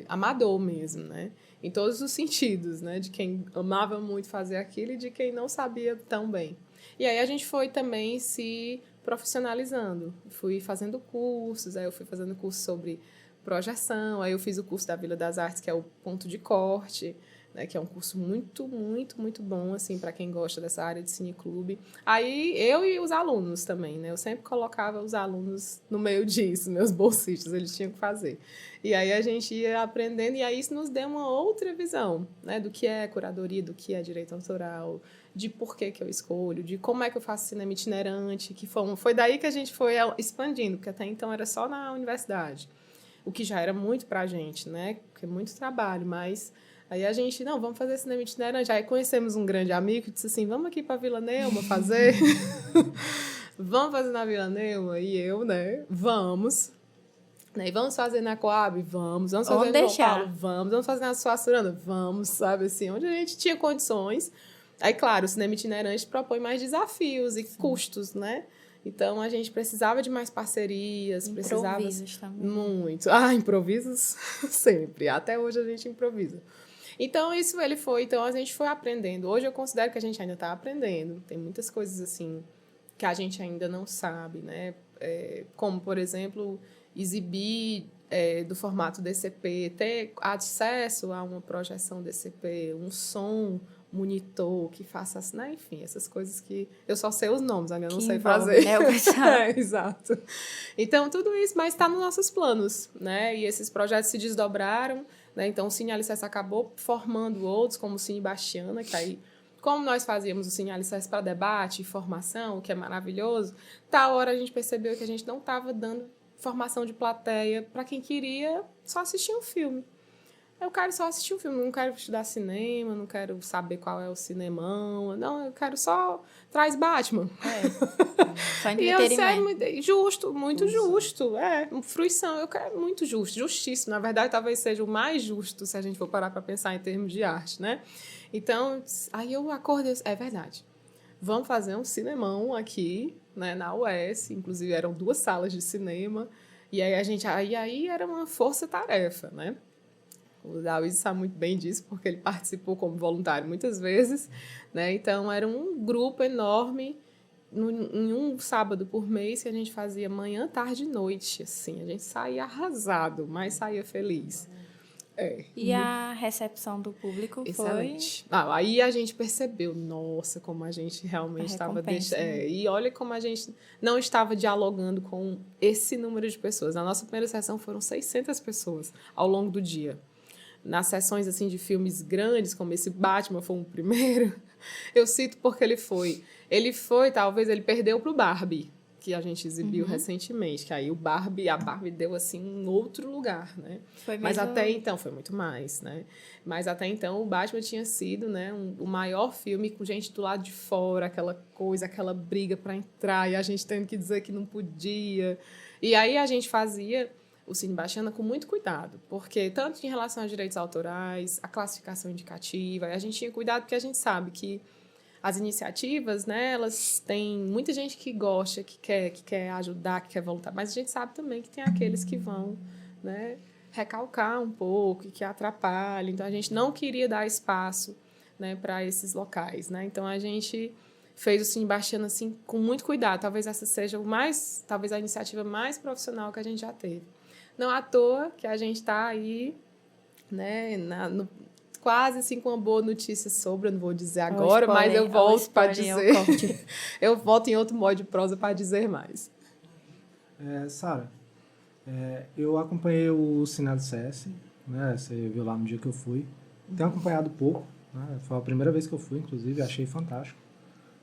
amador mesmo, né? Em todos os sentidos, né? De quem amava muito fazer aquilo e de quem não sabia tão bem. E aí a gente foi também se profissionalizando. Fui fazendo cursos, aí eu fui fazendo curso sobre projeção, aí eu fiz o curso da Vila das Artes, que é o ponto de corte, né, que é um curso muito, muito, muito bom, assim, para quem gosta dessa área de cineclube. Aí eu e os alunos também, né? Eu sempre colocava os alunos no meio disso, meus bolsistas, eles tinham que fazer. E aí a gente ia aprendendo, e aí isso nos deu uma outra visão, né, do que é curadoria, do que é direito autoral, de por que eu escolho, de como é que eu faço cinema itinerante, que foi daí que a gente foi expandindo, porque até então era só na universidade, o que já era muito pra gente, né, porque é muito trabalho, mas aí a gente, não, vamos fazer cinema itinerante. Aí conhecemos um grande amigo que disse assim, vamos aqui para Vila Neuma fazer. Vamos fazer na Vila Neuma. E eu, né, vamos. E vamos fazer na Coab? Vamos. Vamos fazer no João Paulo? Vamos fazer na Suaçurana? Vamos, sabe assim, onde a gente tinha condições. Aí, claro, o cinema itinerante propõe mais desafios e custos, né? Então, a gente precisava de mais parcerias. Improvisos também. Muito. Improvisos sempre. Até hoje a gente improvisa. Então, isso ele foi. Então, a gente foi aprendendo. Hoje eu considero que a gente ainda está aprendendo. Tem muitas coisas, assim, que a gente ainda não sabe, né? Como, por exemplo, exibir do formato DCP, ter acesso a uma projeção DCP, um som monitor que faça assim, né? Enfim, essas coisas que eu só sei os nomes, ainda não sei fazer. Né? Exato. Então, tudo isso, mas está nos nossos planos, né? E esses projetos se desdobraram, né? Então, o Cine Alicerce acabou formando outros, como o Cine Bastiana, que aí, como nós fazíamos o Cine Alicerce para debate e formação, o que é maravilhoso, tal hora a gente percebeu que a gente não estava dando formação de plateia para quem queria só assistir um filme. Eu quero só assistir um filme, não quero estudar cinema, não quero saber qual é o cinemão, não, eu quero só... Traz Batman. Só entretenimento. E justo, muito justo. Fruição, eu quero muito justo, justíssimo. Na verdade, talvez seja o mais justo se a gente for parar para pensar em termos de arte, né? Então, aí eu acordei, é verdade. Vamos fazer um cinemão aqui, né, na UES, inclusive eram 2 salas de cinema, e aí era uma força-tarefa, né? O David sabe muito bem disso, porque ele participou como voluntário muitas vezes, né? Então, era um grupo enorme, em um sábado por mês, que a gente fazia manhã, tarde e noite, assim. A gente saía arrasado, mas saía feliz. E a recepção do público excelente. Aí a gente percebeu, nossa, como a gente realmente estava... E olha como a gente não estava dialogando com esse número de pessoas. Na nossa primeira sessão foram 600 pessoas ao longo do dia. Nas sessões assim, de filmes grandes, como esse Batman foi o primeiro, eu cito porque ele foi, talvez, ele perdeu para o Barbie, que a gente exibiu recentemente, que aí a Barbie deu assim um outro lugar, né? Mas até então, foi muito mais, né? Mas até então o Batman tinha sido, né, o maior filme com gente do lado de fora, aquela coisa, aquela briga para entrar, e a gente tendo que dizer que não podia. E aí a gente fazia o Cine Bastiana com muito cuidado, porque tanto em relação aos direitos autorais, a classificação indicativa, a gente tinha cuidado porque a gente sabe que as iniciativas, né, elas têm muita gente que gosta, que quer ajudar, que quer voluntar, mas a gente sabe também que tem aqueles que vão, né, recalcar um pouco e que atrapalham. Então, a gente não queria dar espaço, né, para esses locais, né? Então, a gente fez o Cine Bastiana assim, com muito cuidado. Talvez essa seja talvez a iniciativa mais profissional que a gente já teve. Não à toa que a gente está aí, né, quase assim com uma boa notícia sobre, eu não vou dizer agora, mas eu volto para dizer. Eu volto em outro modo de prosa para dizer mais. Sara, eu acompanhei o Cine Alicerce, né? Você viu lá no dia que eu fui. Tenho acompanhado pouco, né? Foi a primeira vez que eu fui, inclusive, achei fantástico.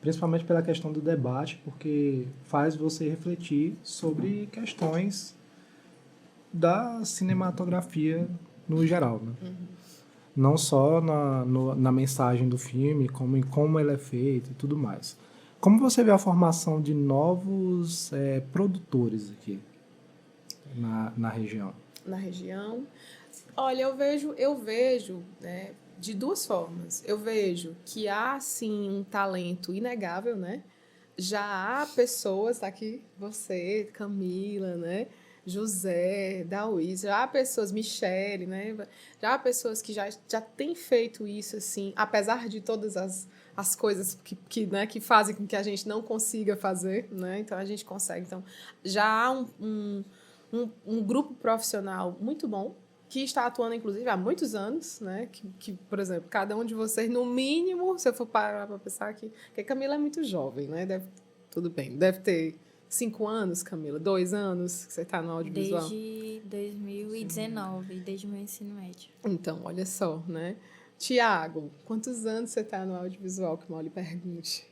Principalmente pela questão do debate, porque faz você refletir sobre questões da cinematografia no geral, né? Não só na mensagem do filme, como em como ele é feito e tudo mais. Como você vê a formação de novos produtores aqui? na região? Na região? Olha, eu vejo, né, de duas formas. Eu vejo que há, sim, um talento inegável, né? Já há pessoas, tá aqui você, Camila, né? José, Dauís, já há pessoas, Michele, né? Já há pessoas que já têm feito isso, assim, apesar de todas as coisas né, que fazem com que a gente não consiga fazer, né? Então, a gente consegue. Então, já há um grupo profissional muito bom, que está atuando, inclusive, há muitos anos, né? Que, por exemplo, cada um de vocês, no mínimo, se eu for parar para pensar que a Camila é muito jovem, né? Tudo bem, deve ter 5 anos, Camila, 2 anos que você está no audiovisual. Desde 2019, desde o meu ensino médio. Então, olha só, né? Tiago, quantos anos você está no audiovisual, que mal lhe pergunte?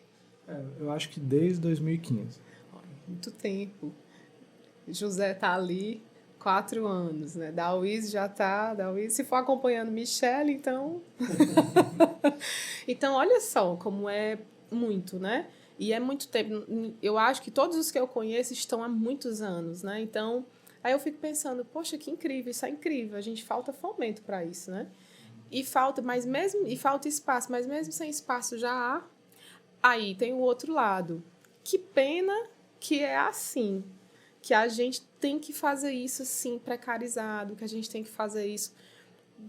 Eu acho que desde 2015. Muito tempo. José está ali 4 anos, né? Dauís já está... Se for acompanhando Michele, então... Então, olha só como é muito, né? E é muito tempo. Eu acho que todos os que eu conheço estão há muitos anos, né? Então, aí eu fico pensando, poxa, que incrível, isso é incrível. A gente falta fomento para isso, né? E falta espaço, mas mesmo sem espaço já há. Aí tem o outro lado. Que pena que é assim, que a gente tem que fazer isso assim precarizado, que a gente tem que fazer isso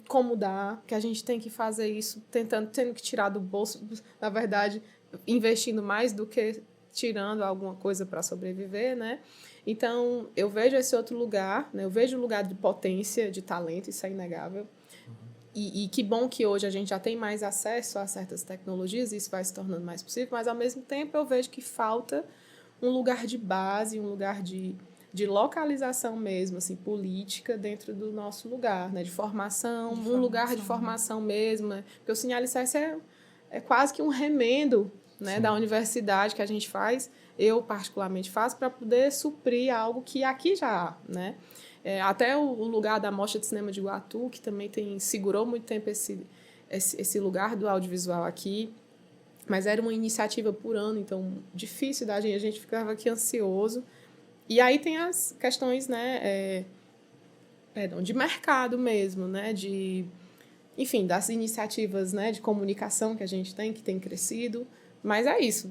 como dá, que a gente tem que fazer isso tendo que tirar do bolso, na verdade, investindo mais do que tirando alguma coisa para sobreviver, né? Então, eu vejo esse outro lugar, né? Eu vejo o lugar de potência, de talento, isso é inegável. E que bom que hoje a gente já tem mais acesso a certas tecnologias, e isso vai se tornando mais possível, mas, ao mesmo tempo, eu vejo que falta um lugar de base, um lugar de localização mesmo, assim, política dentro do nosso lugar, né? De formação, um lugar de formação mesmo, né? Porque o Cine Alicerce é quase que um remendo, né, da universidade que a gente faz, eu particularmente faço, para poder suprir algo que aqui já há, né? Até o lugar da Mostra de Cinema de Iguatu, que também segurou muito tempo esse lugar do audiovisual aqui, mas era uma iniciativa por ano, então difícil a gente ficava aqui ansioso. E aí tem as questões, né, de mercado mesmo, né, enfim, das iniciativas, né, de comunicação que a gente tem, que tem crescido, mas é isso.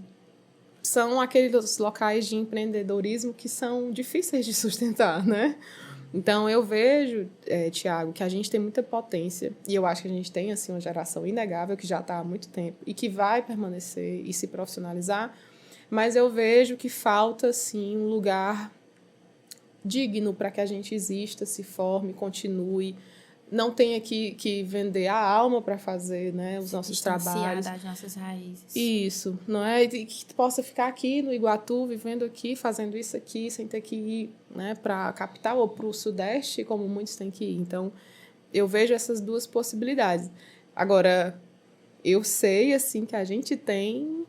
São aqueles locais de empreendedorismo que são difíceis de sustentar, né? Então, eu vejo, Tiago, que a gente tem muita potência, e eu acho que a gente tem, assim, uma geração inegável que já está há muito tempo e que vai permanecer e se profissionalizar, mas eu vejo que falta, sim, um lugar digno para que a gente exista, se forme, continue, não tenha que vender a alma para fazer, né, os nossos trabalhos. Das nossas raízes. Isso, não é? E que possa ficar aqui no Iguatu, vivendo aqui, fazendo isso aqui, sem ter que ir, né, para a capital ou para o Sudeste, como muitos têm que ir. Então, eu vejo essas duas possibilidades. Agora, eu sei, assim, que a gente tem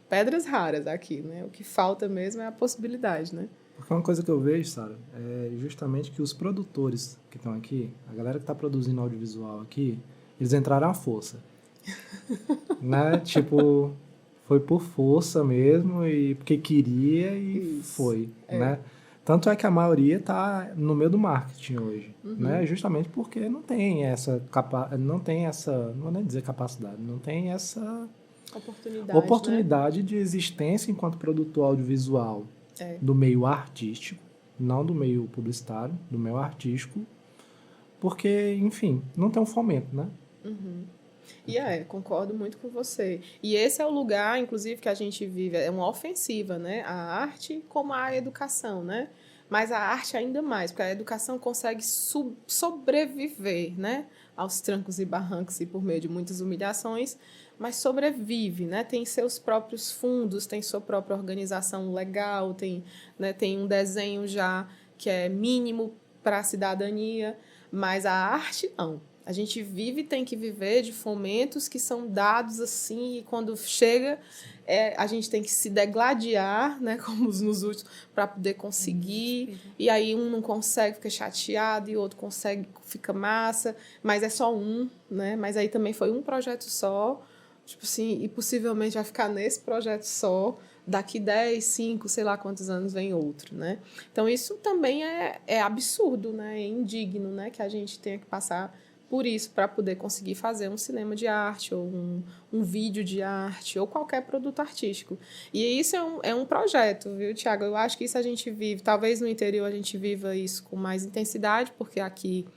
pedras raras aqui, né? O que falta mesmo é a possibilidade, né? Porque uma coisa que eu vejo, Sara, é justamente que os produtores que estão aqui, a galera que está produzindo audiovisual aqui, eles entraram à força. Né? Tipo, foi por força mesmo, e porque queria e isso, foi, né? Tanto é que a maioria está no meio do marketing hoje, né? Justamente porque não tem essa não vou nem dizer capacidade, não tem essa oportunidade, né, de existência enquanto produtor audiovisual do meio artístico, não do meio publicitário, do meio artístico, porque, enfim, não tem um fomento, né? E concordo muito com você. E esse é o lugar, inclusive, que a gente vive, é uma ofensiva, né? A arte como a educação, né? Mas a arte ainda mais, porque a educação consegue sobreviver, né, aos trancos e barrancos e por meio de muitas humilhações, mas sobrevive, né? Tem seus próprios fundos, tem sua própria organização legal, tem um desenho já que é mínimo para a cidadania, mas a arte não. A gente vive e tem que viver de fomentos que são dados assim, e quando chega, a gente tem que se degladiar, né, como nos últimos, para poder conseguir. E aí um não consegue, fica chateado, e o outro consegue, fica massa, mas é só um, né? Mas aí também foi um projeto só, tipo assim, e possivelmente vai ficar nesse projeto só, daqui 10, 5, sei lá quantos anos vem outro, né? Então, isso também é absurdo, né? É indigno, né? Que a gente tenha que passar por isso para poder conseguir fazer um cinema de arte ou um vídeo de arte ou qualquer produto artístico. E isso é um projeto, viu, Tiago? Eu acho que isso a gente vive, talvez no interior a gente viva isso com mais intensidade, porque aqui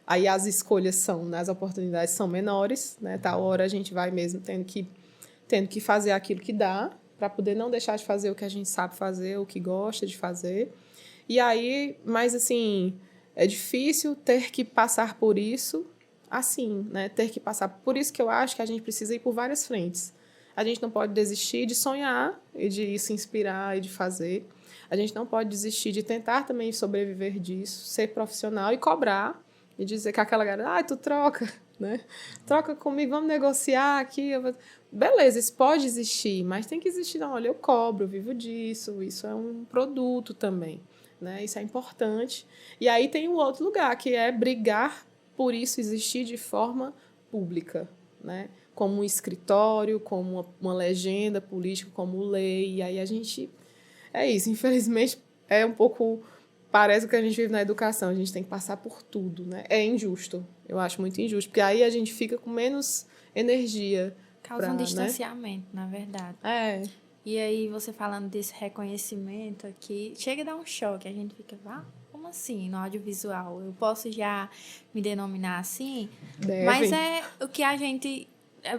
aí as escolhas são, né, as oportunidades são menores, né? Tal hora a gente vai mesmo tendo que fazer aquilo que dá, para poder não deixar de fazer o que a gente sabe fazer, o que gosta de fazer. E aí, mas assim, é difícil ter que passar por isso assim, né? Ter que passar. Por isso que eu acho que a gente precisa ir por várias frentes. A gente não pode desistir de sonhar e de se inspirar e de fazer. A gente não pode desistir de tentar também sobreviver disso, ser profissional e cobrar e dizer que aquela galera, tu troca, né? Troca comigo, vamos negociar aqui. Beleza, isso pode existir, mas tem que existir. Não, olha, eu cobro, eu vivo disso, isso é um produto também, né? Isso é importante. E aí tem um outro lugar, que é brigar por isso existir de forma pública, né? Como um escritório, como uma legenda política, como lei. E aí a gente... É isso, infelizmente, é um pouco... Parece que a gente vive na educação, a gente tem que passar por tudo, né? É injusto, eu acho muito injusto, porque aí a gente fica com menos energia. Causa um distanciamento, né? Na verdade. É. E aí, você falando desse reconhecimento aqui, chega a dar um choque, a gente fica, como assim, no audiovisual? Eu posso já me denominar assim? Deve. Mas é o que a gente...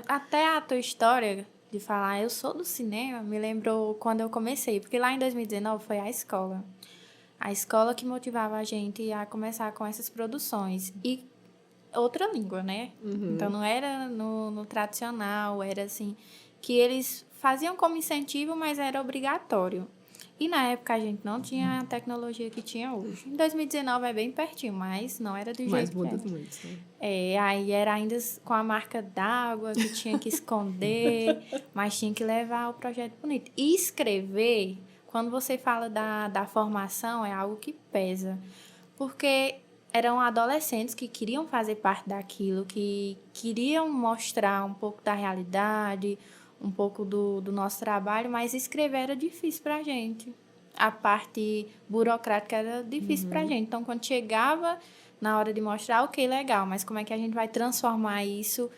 Até a tua história de falar, eu sou do cinema, me lembrou quando eu comecei. Porque lá em 2019 foi a escola. A escola que motivava a gente a começar com essas produções. E outra língua, né? Uhum. Então, não era no tradicional, era assim... Que eles faziam como incentivo, mas era obrigatório. E na época a gente não tinha a tecnologia que tinha hoje. Em 2019 é bem pertinho, mas não era do jeito Mas que muda era. muito, né? Aí era ainda com a marca d'água, que tinha que esconder, mas tinha que levar o projeto bonito. E escrever, quando você fala da formação, é algo que pesa. Porque eram adolescentes que queriam fazer parte daquilo, que queriam mostrar um pouco da realidade, um pouco do nosso trabalho, mas escrever era difícil para a gente. A parte burocrática era difícil para a gente. Então, quando chegava na hora de mostrar, ok, legal, mas como é que a gente vai transformar isso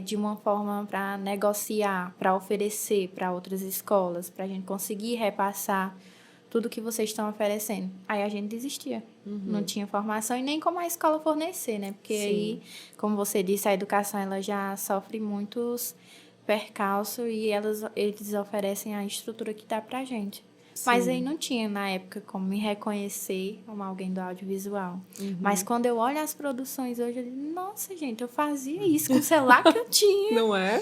de uma forma para negociar, para oferecer para outras escolas, para a gente conseguir repassar tudo que vocês estão oferecendo? Aí a gente desistia. Não tinha formação e nem como a escola fornecer, né? Porque aí, como você disse, a educação ela já sofre muitos percalço e eles oferecem a estrutura que dá pra gente. Sim. Mas aí não tinha, na época, como me reconhecer como alguém do audiovisual. Mas quando eu olho as produções hoje, eu digo, nossa, gente, eu fazia isso com o celular que eu tinha. Não é?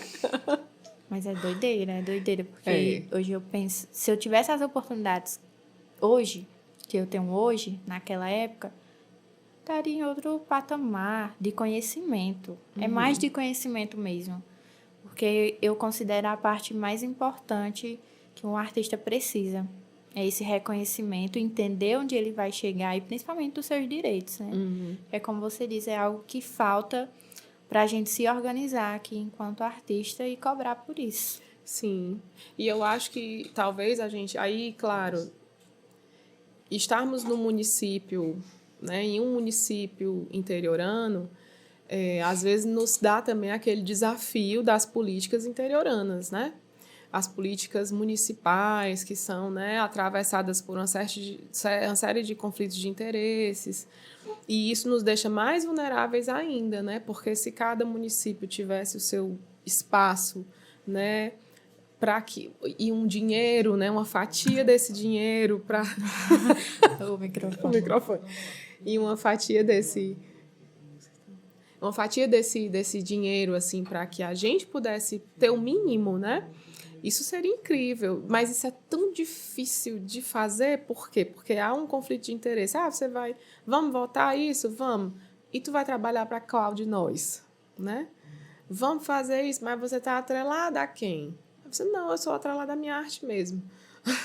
Mas é doideira, porque hoje eu penso, se eu tivesse as oportunidades hoje, que eu tenho hoje, naquela época, estaria em outro patamar de conhecimento. É mais de conhecimento mesmo. Porque eu considero a parte mais importante que um artista precisa. É esse reconhecimento, entender onde ele vai chegar e principalmente dos seus direitos, né? É como você diz, é algo que falta para a gente se organizar aqui enquanto artista e cobrar por isso. Sim. E eu acho que talvez a gente... Aí, claro, estarmos no município, né, em um município interiorano... às vezes nos dá também aquele desafio das políticas interioranas, né? As políticas municipais que são, né, atravessadas por uma série de conflitos de interesses, e isso nos deixa mais vulneráveis ainda, né? Porque se cada município tivesse o seu espaço, né, e um dinheiro, né, uma fatia desse dinheiro para o microfone. E uma fatia desse dinheiro, assim, para que a gente pudesse ter o mínimo, né? Isso seria incrível, mas isso é tão difícil de fazer, por quê? Porque há um conflito de interesse. Vamos votar isso? Vamos. E tu vai trabalhar para qual de nós, né? Vamos fazer isso, mas você está atrelada a quem? Você, não, eu sou atrelada à minha arte mesmo.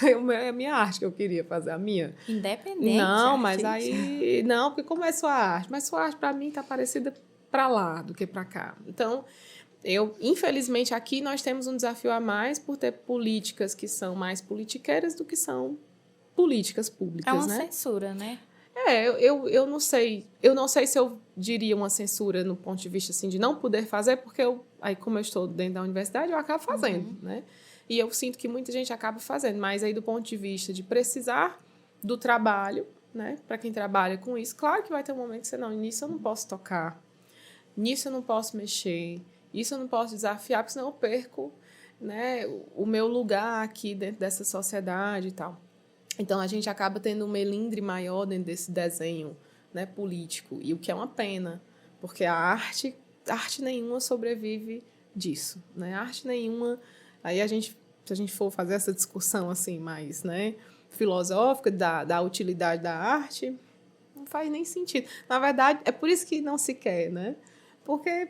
É a minha arte que eu queria fazer, a minha. Independente. Não, mas aí... Não, porque como é sua arte? Mas sua arte, para mim, está parecida para lá do que para cá. Então, Infelizmente, aqui nós temos um desafio a mais por ter políticas que são mais politiqueiras do que são políticas públicas, É uma né? censura, né? Eu não sei. Eu não sei se eu diria uma censura no ponto de vista assim, de não poder fazer, porque aí, como eu estou dentro da universidade, eu acabo fazendo, né? E eu sinto que muita gente acaba fazendo, mas aí do ponto de vista de precisar do trabalho, né? Para quem trabalha com isso, claro que vai ter um momento que você não, nisso eu não posso tocar, nisso eu não posso mexer, isso eu não posso desafiar, porque senão eu perco, né, o meu lugar aqui dentro dessa sociedade e tal. Então, a gente acaba tendo um melindre maior dentro desse desenho, né, político, e o que é uma pena, porque a arte nenhuma sobrevive disso, né? Arte nenhuma... Aí, se a gente for fazer essa discussão assim, mais, né, filosófica da utilidade da arte, não faz nem sentido. Na verdade, é por isso que não se quer, né? Porque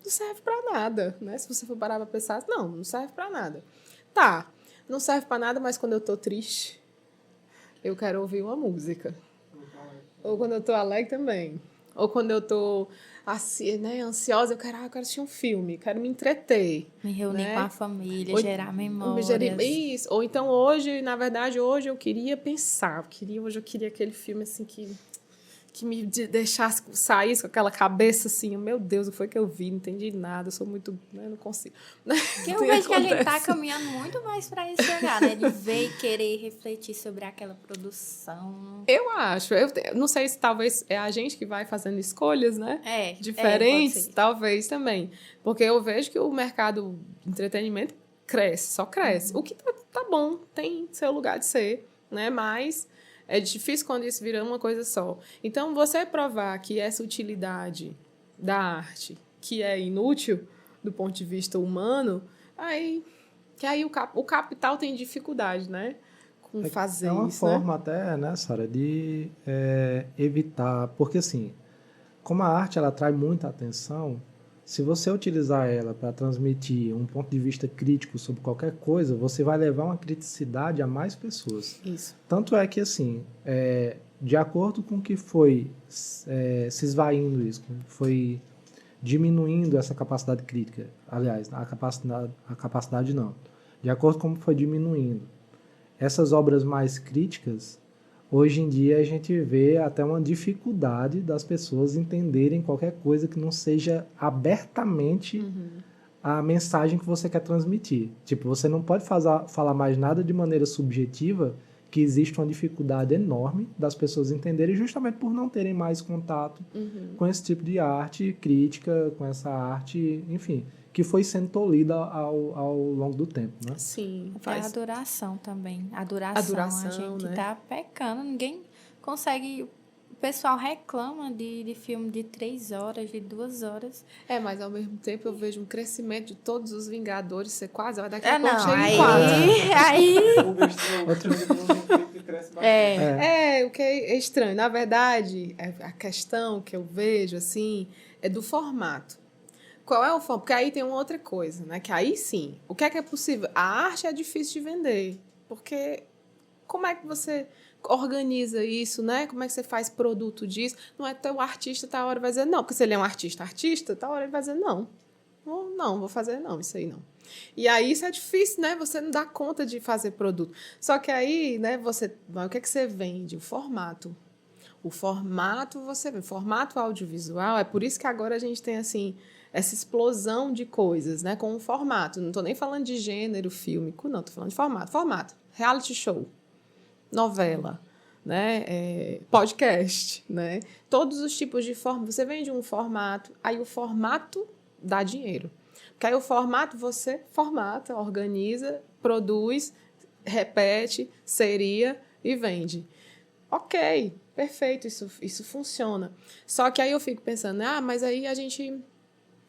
não serve para nada, né? Se você for parar para pensar, não serve para nada. Tá, não serve para nada, mas quando eu tô triste, eu quero ouvir uma música. Ou quando eu tô alegre também. Ou quando eu tô assim, né, ansiosa, eu quero assistir um filme, quero me entreter. Me reunir, né, com a família, gerar memórias. Isso. Ou então hoje, na verdade, hoje eu queria pensar. Hoje eu queria aquele filme assim que me deixasse, saísse com aquela cabeça assim, meu Deus, o que foi que eu vi? Não entendi nada, eu sou muito... Né, não consigo. Que eu vejo que a gente tá caminhando muito mais para esse lugar, né? De ver e querer refletir sobre aquela produção. Eu acho. Eu não sei se talvez é a gente que vai fazendo escolhas, né? Diferentes, talvez também. Porque eu vejo que o mercado de entretenimento cresce, só cresce. O que tá bom, tem seu lugar de ser, né? Mas... é difícil quando isso vira uma coisa só. Então, você provar que essa utilidade da arte, que é inútil do ponto de vista humano, aí o capital tem dificuldade, né? Com fazer isso. É uma forma até, né, Sara, de evitar... Porque, assim, como a arte ela atrai muita atenção, se você utilizar ela para transmitir um ponto de vista crítico sobre qualquer coisa, você vai levar uma criticidade a mais pessoas. Isso. Tanto é que, assim, de acordo com que foi se esvaindo isso, foi diminuindo essa capacidade crítica, aliás, a capacidade não, de acordo com como foi diminuindo, essas obras mais críticas, hoje em dia a gente vê até uma dificuldade das pessoas entenderem qualquer coisa que não seja abertamente a mensagem que você quer transmitir. Tipo, você não pode falar mais nada de maneira subjetiva, que existe uma dificuldade enorme das pessoas entenderem justamente por não terem mais contato com esse tipo de arte crítica, com essa arte, enfim, que foi sendo tolhida ao longo do tempo, né? Sim. A adoração também. A adoração, a gente, né, tá pecando. Ninguém consegue... O pessoal reclama de filme de 3 horas, de 2 horas. Mas ao mesmo tempo eu vejo um crescimento de todos os Vingadores. Você quase vai daqui a pouco chega em 4. O que é estranho. Na verdade, a questão que eu vejo, assim, é do formato. Qual é o formato? Porque aí tem uma outra coisa, né? Que aí sim, o que é possível? A arte é difícil de vender. Porque como é que você organiza isso, né? Como é que você faz produto disso? Não é tão artista, tá hora vai dizer não. Porque se ele é um artista, tá hora ele vai dizer não. Não, vou fazer não, isso aí não. E aí isso é difícil, né? Você não dá conta de fazer produto. Só que aí, né, o que é que você vende? O formato. O formato você vê. Formato audiovisual, é por isso que agora a gente tem, assim, essa explosão de coisas, né? Com o formato. Não estou nem falando de gênero fílmico, não. Estou falando de formato. Formato. Reality show. Novela, né? Podcast, né? Todos os tipos de formato. Você vende um formato, aí o formato dá dinheiro. Porque aí o formato você formata, organiza, produz, repete, seria e vende. Ok, perfeito, isso funciona. Só que aí eu fico pensando, mas aí a gente...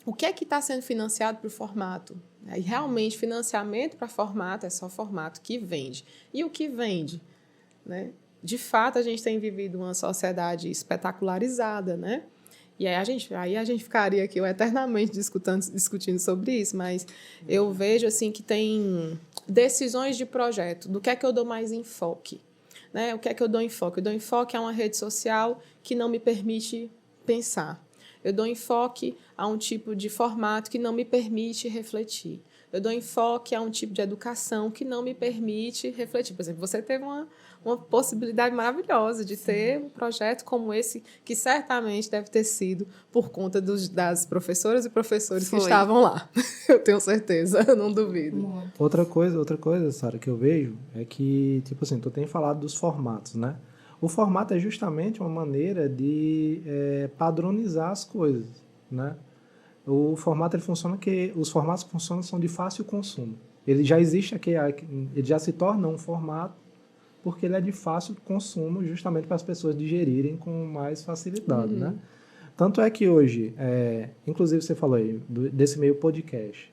O que é que está sendo financiado para o formato? Aí realmente financiamento para formato é só formato que vende. E o que vende? Né? De fato, a gente tem vivido uma sociedade espetacularizada, né? E aí a gente ficaria aqui eternamente discutindo sobre isso, mas eu vejo assim, que tem decisões de projeto. Do que é que eu dou mais enfoque? Né? O que é que eu dou enfoque? Eu dou enfoque a uma rede social que não me permite pensar. Eu dou enfoque a um tipo de formato que não me permite refletir. Eu dou enfoque a um tipo de educação que não me permite refletir. Por exemplo, você teve uma possibilidade maravilhosa de ter um projeto como esse, que certamente deve ter sido por conta das professoras e professores que estavam lá. Eu tenho certeza, eu não duvido. Outra coisa, Sara, que eu vejo é que, tipo assim, tu tem falado dos formatos, né? O formato é justamente uma maneira de padronizar as coisas, né? O formato ele funciona que os formatos que funcionam são de fácil consumo. Ele já existe aqui, ele já se torna um formato porque ele é de fácil consumo, justamente para as pessoas digerirem com mais facilidade, né? Tanto é que hoje, inclusive você falou aí desse meio podcast,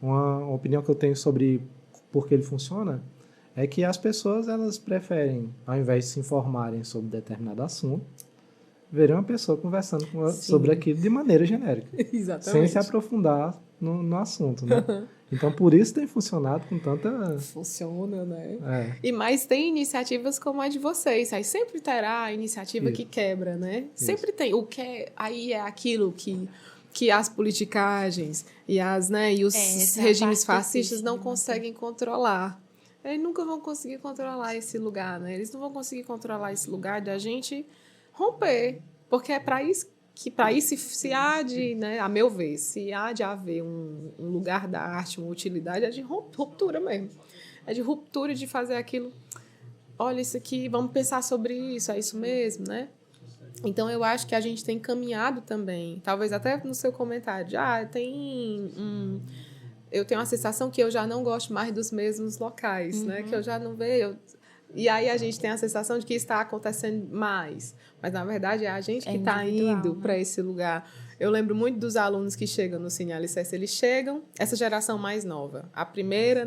uma opinião que eu tenho sobre por que ele funciona é que as pessoas elas preferem, ao invés de se informarem sobre determinado assunto, verem uma pessoa conversando sobre aquilo de maneira genérica. Exatamente. Sem se aprofundar no assunto, né? Então, por isso tem funcionado com tanta... Funciona, né? É. E mais tem iniciativas como a de vocês. Aí sempre terá a iniciativa que quebra, né? Sempre tem. O que aí é aquilo que as politicagens e os regimes fascistas não conseguem controlar. Eles nunca vão conseguir controlar esse lugar, né? Eles não vão conseguir controlar esse lugar da gente romper, porque é para isso se há de, né, a meu ver, se há de haver um lugar da arte, uma utilidade, é de ruptura mesmo. É de ruptura de fazer aquilo. Olha isso aqui, vamos pensar sobre isso, é isso mesmo, né? Então, eu acho que a gente tem caminhado também, talvez até no seu comentário, eu tenho a sensação que eu já não gosto mais dos mesmos locais, né? Que eu já não vejo... E aí a gente tem a sensação de que está acontecendo mais. Mas, na verdade, é a gente que está indo para esse lugar. Eu lembro muito dos alunos que chegam no Cine Alicerce. Eles chegam, essa geração mais nova. A primeira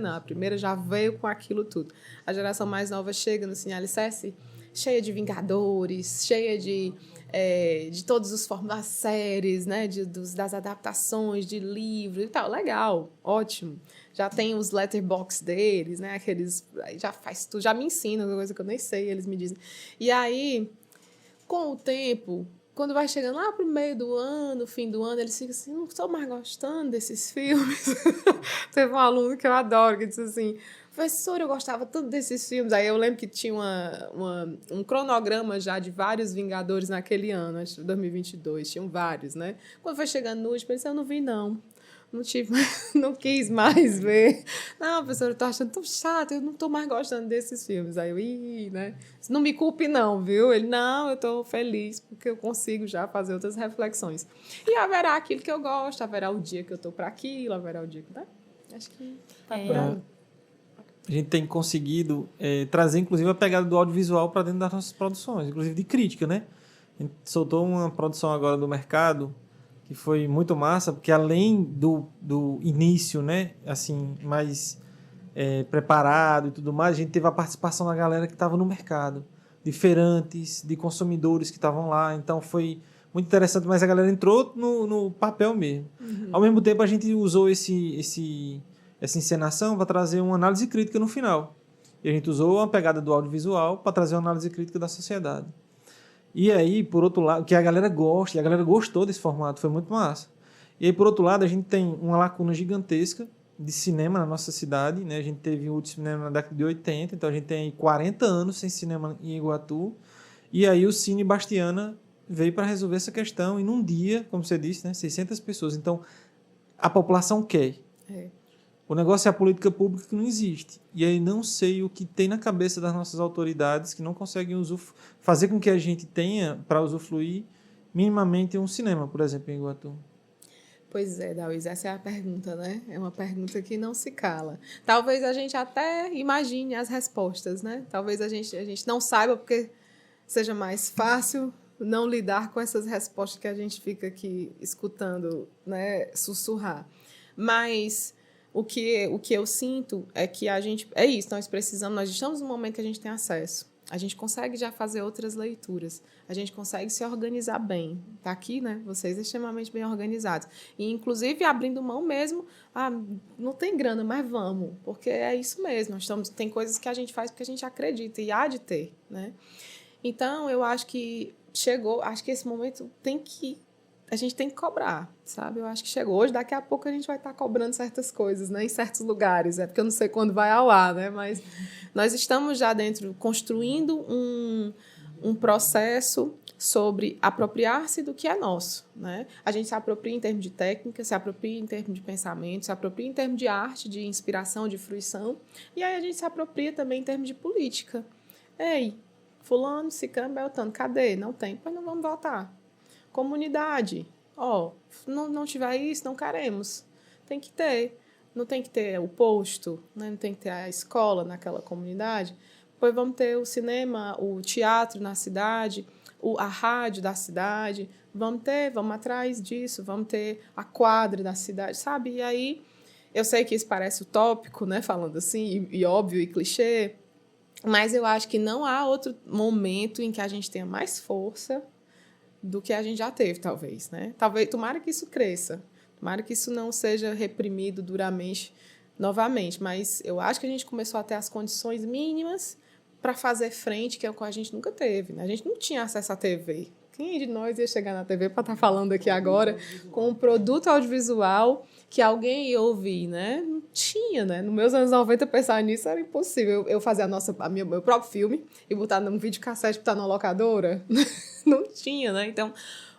já veio com aquilo tudo. A geração mais nova chega no Cine Alicerce cheia de Vingadores, cheia de todos os formatos das séries, né? Das adaptações de livros e tal. Legal, ótimo. Já tem os letterbox deles, né? Aqueles... Já faz tudo, já me ensina, coisa que eu nem sei, eles me dizem. E aí, com o tempo, quando vai chegando lá pro meio do ano, fim do ano, eles ficam assim, não estou mais gostando desses filmes. Teve um aluno que eu adoro, que disse assim, professor, eu gostava tanto desses filmes. Aí eu lembro que tinha um cronograma já de vários Vingadores naquele ano, acho que 2022, tinham vários, né? Quando foi chegando no último, eu disse, eu não vi, não. Não quis mais ver. Não, professor, eu tô achando tão chato, eu não tô mais gostando desses filmes. Aí eu, né? Não me culpe não, viu? Ele, não, eu tô feliz porque eu consigo já fazer outras reflexões. E haverá aquilo que eu gosto, haverá o dia que eu tô para aquilo, haverá o dia que... Né? Acho que tá por aí. A gente tem conseguido trazer, inclusive, a pegada do audiovisual para dentro das nossas produções, inclusive de crítica, né? A gente soltou uma produção agora do mercado que foi muito massa, porque além do início, né, assim, mais preparado e tudo mais, a gente teve a participação da galera que estava no mercado, de feirantes, de consumidores que estavam lá, então foi muito interessante, mas a galera entrou no papel mesmo. Ao mesmo tempo, a gente usou essa encenação para trazer uma análise crítica no final. E a gente usou uma pegada do audiovisual para trazer uma análise crítica da sociedade. E aí, por outro lado, que a galera gosta, e a galera gostou desse formato, foi muito massa. E aí, por outro lado, a gente tem uma lacuna gigantesca de cinema na nossa cidade, né? A gente teve o último cinema na década de 80, então a gente tem 40 anos sem cinema em Iguatu. E aí o Cine Bastiana veio para resolver essa questão, e num dia, como você disse, né? 600 pessoas. Então, a população quer. O negócio é a política pública que não existe. E aí não sei o que tem na cabeça das nossas autoridades que não conseguem fazer com que a gente tenha, para usufruir, minimamente um cinema, por exemplo, em Iguatu. Pois é, Daís, essa é a pergunta, né? É uma pergunta que não se cala. Talvez a gente até imagine as respostas, né? Talvez a gente não saiba, porque seja mais fácil não lidar com essas respostas que a gente fica aqui escutando, né? Sussurrar. Mas... O que eu sinto é que é isso, nós estamos num momento que a gente tem acesso. A gente consegue já fazer outras leituras. A gente consegue se organizar bem. Está aqui, né? Vocês extremamente bem organizados. E, inclusive, abrindo mão mesmo. Não tem grana, mas vamos. Porque é isso mesmo. Tem coisas que a gente faz porque a gente acredita e há de ter, né? Então, eu acho que acho que esse momento tem que... a gente tem que cobrar, sabe? Eu acho que chegou hoje, daqui a pouco a gente vai estar cobrando certas coisas, né? Em certos lugares, porque eu não sei quando vai ao ar, né? Mas nós estamos já dentro, construindo um processo sobre apropriar-se do que é nosso, né? A gente se apropria em termos de técnica, se apropria em termos de pensamento, se apropria em termos de arte, de inspiração, de fruição, e aí a gente se apropria também em termos de política. Ei, fulano, ciclano, beltrano, cadê? Não tem, pois não vamos votar. Comunidade, não tiver isso, não queremos. Tem que ter. Não tem que ter o posto, né? Não tem que ter a escola naquela comunidade. Pois vamos ter o cinema, o teatro na cidade, a rádio da cidade. Vamos atrás disso, vamos ter a quadra da cidade, sabe? E aí, eu sei que isso parece utópico, né? Falando assim, e óbvio e clichê, mas eu acho que não há outro momento em que a gente tenha mais força do que a gente já teve, talvez, né? Tomara que isso cresça, tomara que isso não seja reprimido duramente novamente, mas eu acho que a gente começou a ter as condições mínimas para fazer frente, que é o que a gente nunca teve, né? A gente não tinha acesso à TV. Quem de nós ia chegar na TV para estar falando aqui agora com um produto audiovisual que alguém ia ouvir, né? Não tinha, né? Nos meus anos 90, pensar nisso era impossível. Eu fazer meu próprio filme e botar num videocassete, botar na locadora. Não tinha, né? Então,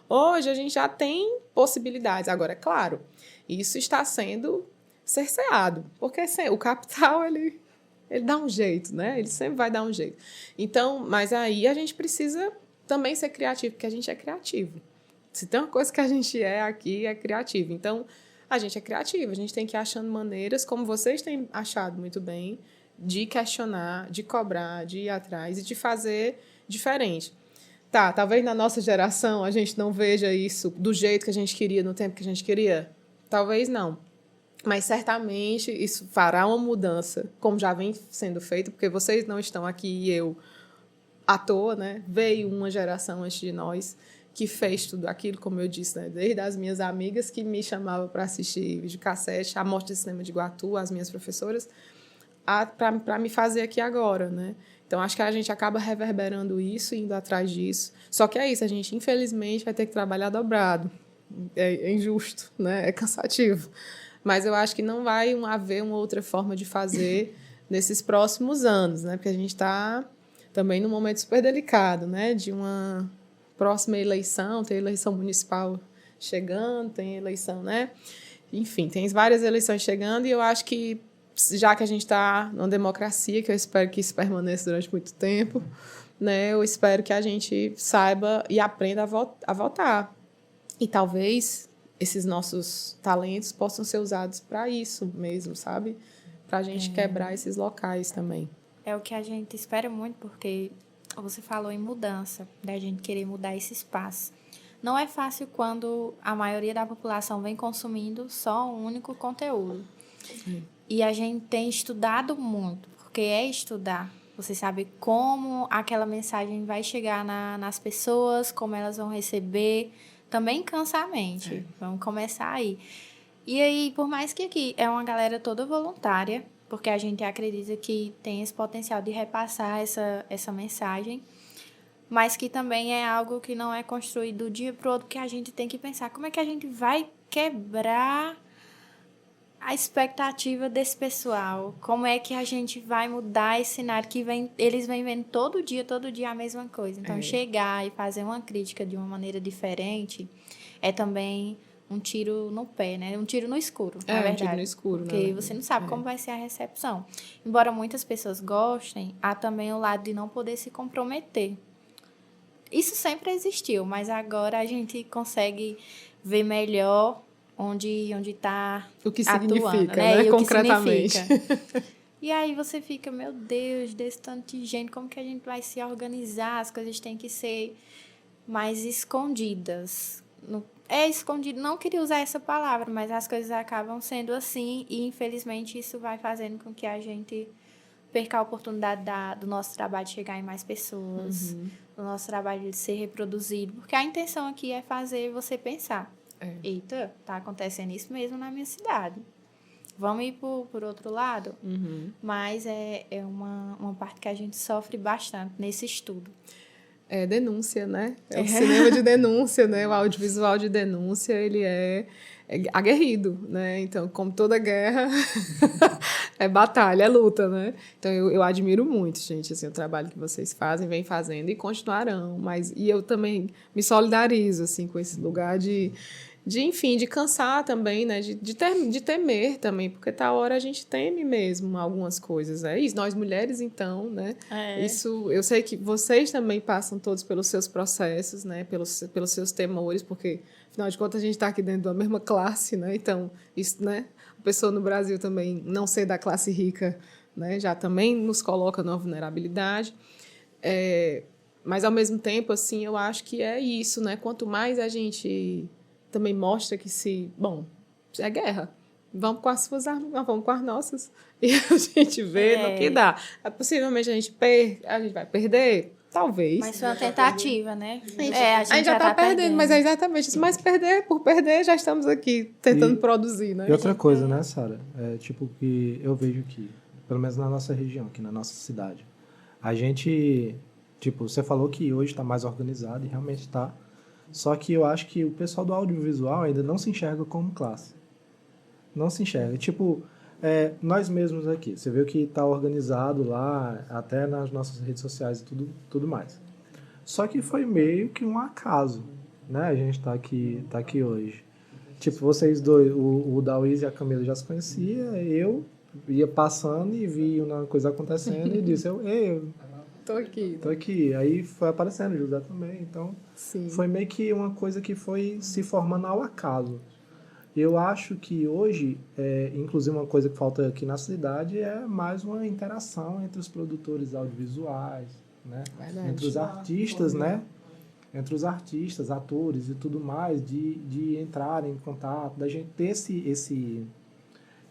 hoje a gente já tem possibilidades. Agora, é claro, isso está sendo cerceado, porque o capital, ele dá um jeito, né? Ele sempre vai dar um jeito. Então, mas aí a gente precisa também ser criativo, porque a gente é criativo. Se tem uma coisa que a gente é aqui, é criativo. Então, a gente é criativo, a gente tem que ir achando maneiras, como vocês têm achado muito bem, de questionar, de cobrar, de ir atrás e de fazer diferente. Tá, talvez na nossa geração a gente não veja isso do jeito que a gente queria, no tempo que a gente queria. Talvez não. Mas certamente isso fará uma mudança, como já vem sendo feito, porque vocês não estão aqui e eu à toa, né? Veio uma geração antes de nós que fez tudo aquilo, como eu disse, né? Desde as minhas amigas que me chamavam para assistir videocassete, a Mostra de Cinema de Iguatu, as minhas professoras, para me fazer aqui agora, né? Então, acho que a gente acaba reverberando isso, indo atrás disso. Só que é isso, a gente, infelizmente, vai ter que trabalhar dobrado. É injusto, né? É cansativo. Mas eu acho que não vai haver uma outra forma de fazer nesses próximos anos, né? Porque a gente está também num momento super delicado, né? De uma próxima eleição, tem eleição municipal chegando, tem eleição, né? Enfim, tem várias eleições chegando e eu acho que, já que a gente está numa democracia, que eu espero que isso permaneça durante muito tempo, né? Eu espero que a gente saiba e aprenda a votar. E talvez esses nossos talentos possam ser usados para isso mesmo, sabe? Para a gente quebrar esses locais também. É o que a gente espera muito, porque você falou em mudança, da gente querer mudar esse espaço. Não é fácil quando a maioria da população vem consumindo só um único conteúdo. E a gente tem estudado muito, porque é estudar. Você sabe como aquela mensagem vai chegar nas pessoas, como elas vão receber. Também cansa a mente. Vamos começar aí. E aí, por mais que aqui é uma galera toda voluntária, porque a gente acredita que tem esse potencial de repassar essa mensagem, mas que também é algo que não é construído do dia para o outro, que a gente tem que pensar como é que a gente vai quebrar a expectativa desse pessoal, como é que a gente vai mudar esse cenário que eles vêm vendo todo dia a mesma coisa. Então, chegar e fazer uma crítica de uma maneira diferente é também um tiro no pé, né? Um tiro no escuro, na verdade. Um tiro no escuro, porque você não sabe como vai ser a recepção. Embora muitas pessoas gostem, há também o lado de não poder se comprometer. Isso sempre existiu, mas agora a gente consegue ver melhor onde está o que atuando, significa, né? E concretamente. Que significa. E aí você fica, meu Deus, desse tanto de gente, como que a gente vai se organizar? As coisas têm que ser mais escondidas. Escondido, não queria usar essa palavra, mas as coisas acabam sendo assim e, infelizmente, isso vai fazendo com que a gente perca a oportunidade do nosso trabalho de chegar em mais pessoas, do nosso trabalho de ser reproduzido, porque a intenção aqui é fazer você pensar. Eita, tá acontecendo isso mesmo na minha cidade. Vamos ir por outro lado? Mas é uma parte que a gente sofre bastante nesse estudo. É denúncia, né? É o cinema de denúncia, né? O audiovisual de denúncia, ele é aguerrido, né? Então, como toda guerra, é batalha, é luta, né? Então, eu admiro muito, gente, assim, o trabalho que vocês fazem, vêm fazendo e continuarão. E eu também me solidarizo, assim, com esse lugar enfim, de cansar também, né? De temer também, porque tal hora a gente teme mesmo algumas coisas. É isso, nós mulheres, então, né? Isso, eu sei que vocês também passam todos pelos seus processos, né? Pelos seus temores, porque, afinal de contas, a gente está aqui dentro da mesma classe, né? Então, isso, né? A pessoa no Brasil também não ser da classe rica, né? Já também nos coloca numa vulnerabilidade. Mas, ao mesmo tempo, assim, eu acho que é isso, né? Quanto mais a gente também mostra que bom, é guerra. Vamos com as suas armas, vamos com as nossas. E a gente vê no que dá. Possivelmente a gente vai perder? Talvez. Mas foi uma tentativa, né? A gente já está perdendo, mas é exatamente isso. Mas por perder, já estamos aqui tentando produzir, né? E outra coisa, né, Sara? Tipo, que eu vejo que, pelo menos na nossa região, aqui na nossa cidade, a gente, tipo, você falou que hoje está mais organizado e realmente está. Só que eu acho que o pessoal do audiovisual ainda não se enxerga como classe. Não se enxerga. Tipo, nós mesmos aqui. Você viu que está organizado lá, até nas nossas redes sociais e tudo mais. Só que foi meio que um acaso, né? A gente tá aqui hoje. Tipo, vocês dois, o Dawiz e a Camila já se conheciam, eu ia passando e vi uma coisa acontecendo e disse, eu Tô aqui. Aí foi aparecendo o José também. Então, sim, foi meio que uma coisa que foi se formando ao acaso. Eu acho que hoje, inclusive uma coisa que falta aqui na cidade é mais uma interação entre os produtores audiovisuais, né? Entre os artistas, né? Entre os artistas, atores e tudo mais, de entrarem em contato, da gente ter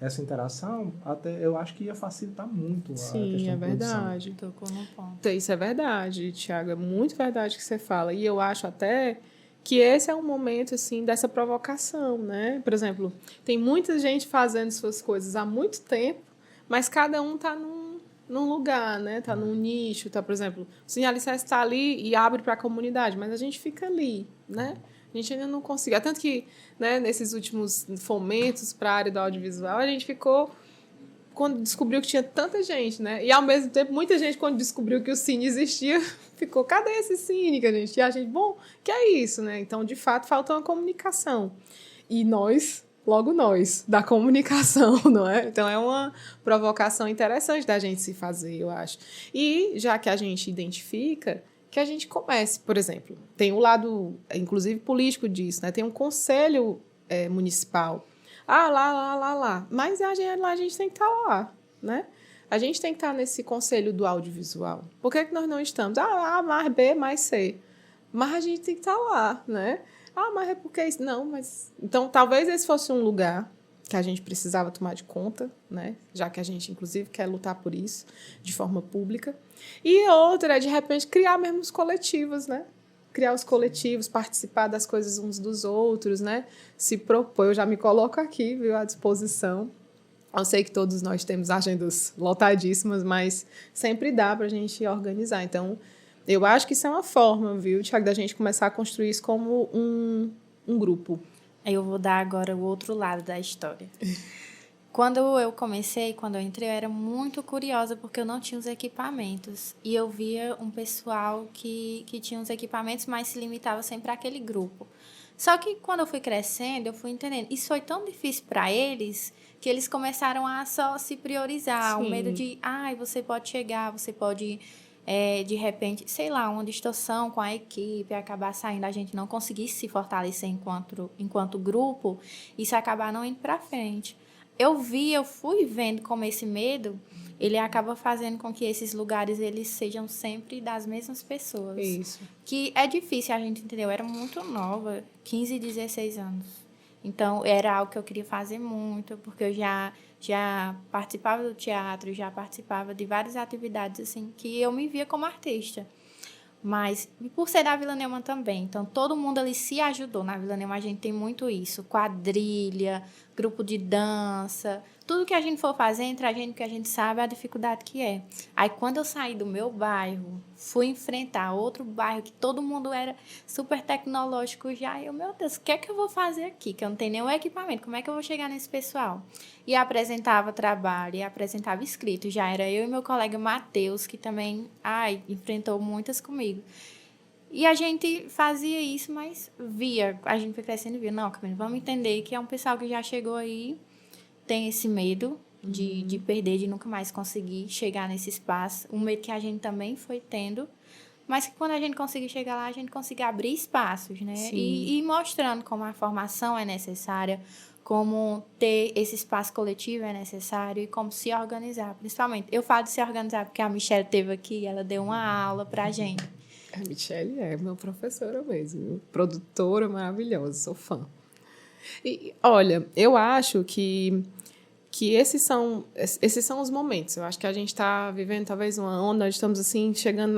essa interação, até eu acho que ia facilitar muito a questão sim, é da verdade. Tocou no ponto. Isso é verdade, Thiago, é muito verdade que você fala. E eu acho até que esse é um momento, assim, dessa provocação, né? Por exemplo, tem muita gente fazendo suas coisas há muito tempo, mas cada um está num lugar, né? Está num nicho, tá, por exemplo, o Cine Alicerce está ali e abre para a comunidade, mas a gente fica ali, né? A gente ainda não conseguiu. Tanto que, né, nesses últimos fomentos para a área do audiovisual, a gente ficou, quando descobriu que tinha tanta gente, né? E, ao mesmo tempo, muita gente, quando descobriu que o Cine existia, ficou, cadê esse Cine, que a gente? E a gente, bom, que é isso, né? Então, de fato, falta uma comunicação. E logo nós, da comunicação, não é? Então, é uma provocação interessante da gente se fazer, eu acho. E, já que a gente identifica, que a gente comece, por exemplo, tem o lado, inclusive, político disso, né? Tem um conselho municipal. Lá. Mas lá a gente tem que estar lá, né? A gente tem que estar nesse conselho do audiovisual. Por que nós não estamos? A mais B, mais C. Mas a gente tem que estar lá, né? Mas é porque isso... Não, mas... Então, talvez esse fosse um lugar que a gente precisava tomar de conta, né? Já que a gente, inclusive, quer lutar por isso de forma pública. E outra é, de repente, criar mesmo os coletivos, né? Criar os coletivos, participar das coisas uns dos outros, né? Se propor, eu já me coloco aqui, viu, à disposição. Eu sei que todos nós temos agendas lotadíssimas, mas sempre dá para a gente organizar. Então, eu acho que isso é uma forma, viu, Thiago, da gente começar a construir isso como um grupo. Eu vou dar agora o outro lado da história. Quando eu entrei, eu era muito curiosa porque eu não tinha os equipamentos. E eu via um pessoal que tinha os equipamentos, mas se limitava sempre àquele grupo. Só que quando eu fui crescendo, eu fui entendendo. Isso foi tão difícil para eles que eles começaram a só se priorizar. Sim. O medo de, você pode chegar, você pode... de repente, sei lá, uma distorção com a equipe, acabar saindo, a gente não conseguir se fortalecer enquanto grupo, isso acabar não indo para frente. Eu fui vendo como esse medo, ele acaba fazendo com que esses lugares, eles sejam sempre das mesmas pessoas. Isso. Que é difícil a gente entender, eu era muito nova, 15, 16 anos. Então, era algo que eu queria fazer muito, porque eu já participava do teatro, já participava de várias atividades assim que eu me via como artista. Mas, por ser da Vila Neumann também, então todo mundo ali se ajudou. Na Vila Neumann a gente tem muito isso, quadrilha, grupo de dança, tudo que a gente for fazer, entre a gente que a gente sabe a dificuldade que é. Aí, quando eu saí do meu bairro, fui enfrentar outro bairro que todo mundo era super tecnológico já, eu, meu Deus, o que é que eu vou fazer aqui? Que eu não tenho nenhum equipamento, como é que eu vou chegar nesse pessoal? E apresentava trabalho, e apresentava escrito. Já era eu e meu colega Matheus, que também, enfrentou muitas comigo. E a gente fazia isso, mas a gente foi crescendo e via, não, Camila, vamos entender que é um pessoal que já chegou aí, tem esse medo de perder, de nunca mais conseguir chegar nesse espaço. Um medo que a gente também foi tendo, mas que quando a gente conseguir chegar lá, a gente consiga abrir espaços, né? E mostrando como a formação é necessária, como ter esse espaço coletivo é necessário e como se organizar. Principalmente, eu falo de se organizar porque a Michelle esteve aqui, ela deu uma aula pra gente. A Michelle é minha professora mesmo, produtora maravilhosa, sou fã. E, olha, eu acho que esses são os momentos. Eu acho que a gente está vivendo talvez uma onda, nós estamos assim chegando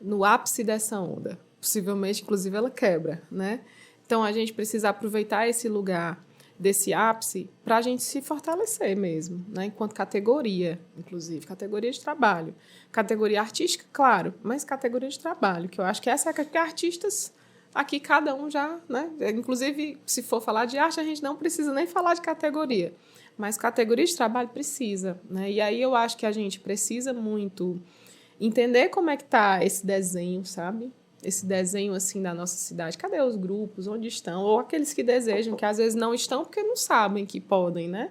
no ápice dessa onda. Possivelmente, inclusive, ela quebra, né? Então, a gente precisa aproveitar esse lugar desse ápice para a gente se fortalecer mesmo, né? Enquanto categoria, inclusive, categoria de trabalho. Categoria artística, claro, mas categoria de trabalho, que eu acho que essa é a categoria artistas. Aqui cada um já, né? Inclusive, se for falar de arte, a gente não precisa nem falar de categoria. Mas categoria de trabalho precisa, né? E aí eu acho que a gente precisa muito entender como é que está esse desenho, sabe? Esse desenho, assim, da nossa cidade. Cadê os grupos? Onde estão? Ou aqueles que desejam, que às vezes não estão porque não sabem que podem, né?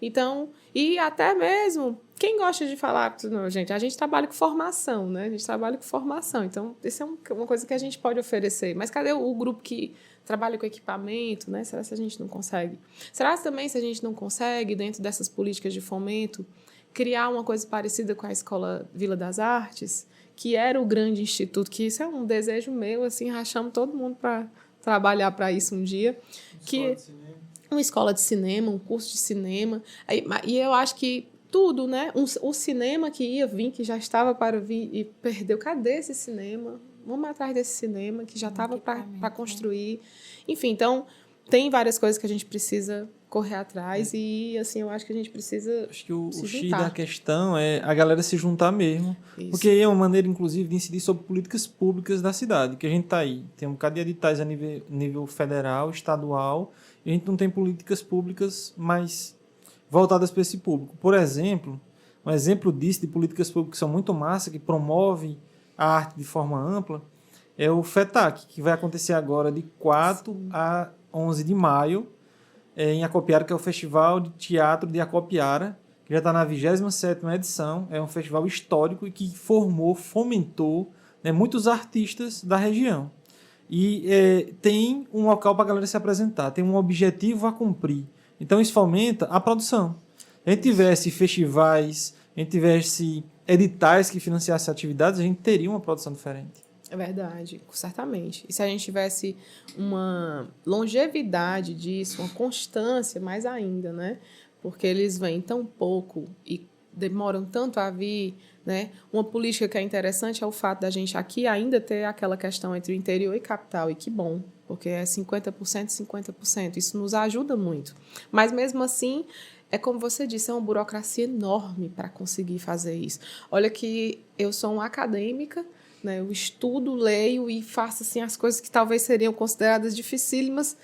Então, e até mesmo, quem gosta de falar... Não, gente, a gente trabalha com formação, né? A gente trabalha com formação. Então, isso é uma coisa que a gente pode oferecer. Mas cadê o grupo que trabalha com equipamento, né? Será que a gente não consegue? Será que também, se a gente não consegue, dentro dessas políticas de fomento, criar uma coisa parecida com a Escola Vila das Artes, que era o grande instituto, que isso é um desejo meu, assim, rachamos todo mundo para trabalhar para isso um dia. Uma escola de cinema, um curso de cinema. E eu acho que tudo, né? O cinema que ia vir, que já estava para vir e perdeu. Cadê esse cinema? Vamos atrás desse cinema que já estava para construir. Enfim, então, tem várias coisas que a gente precisa correr atrás e, assim, eu acho que a gente precisa Acho que o se X juntar. da questão é a galera se juntar mesmo. Isso. Porque é uma maneira, inclusive, de incidir sobre políticas públicas da cidade, que a gente está aí. Tem um bocado de editais a nível federal, estadual, e a gente não tem políticas públicas mais voltadas para esse público. Por exemplo, um exemplo disso, de políticas públicas que são muito massa, que promovem a arte de forma ampla, é o FETAC, que vai acontecer agora de 4 a 11 de maio, em Acopiara, que é o Festival de Teatro de Acopiara, que já está na 27ª edição. É um festival histórico e que fomentou, né, muitos artistas da região. E tem um local para a galera se apresentar, tem um objetivo a cumprir. Então isso fomenta a produção. Se a gente tivesse festivais, a gente tivesse editais que financiassem atividades, a gente teria uma produção diferente. É verdade, certamente. E se a gente tivesse uma longevidade disso, uma constância, mais ainda, né? Porque eles vêm tão pouco e demoram tanto a vir, né? Uma política que é interessante é o fato da gente aqui ainda ter aquela questão entre o interior e capital, e que bom, porque é 50% e 50%. Isso nos ajuda muito. Mas, mesmo assim, é como você disse, é uma burocracia enorme para conseguir fazer isso. Olha que eu sou uma acadêmica, né? Eu estudo, leio e faço assim, as coisas que talvez seriam consideradas dificílimas,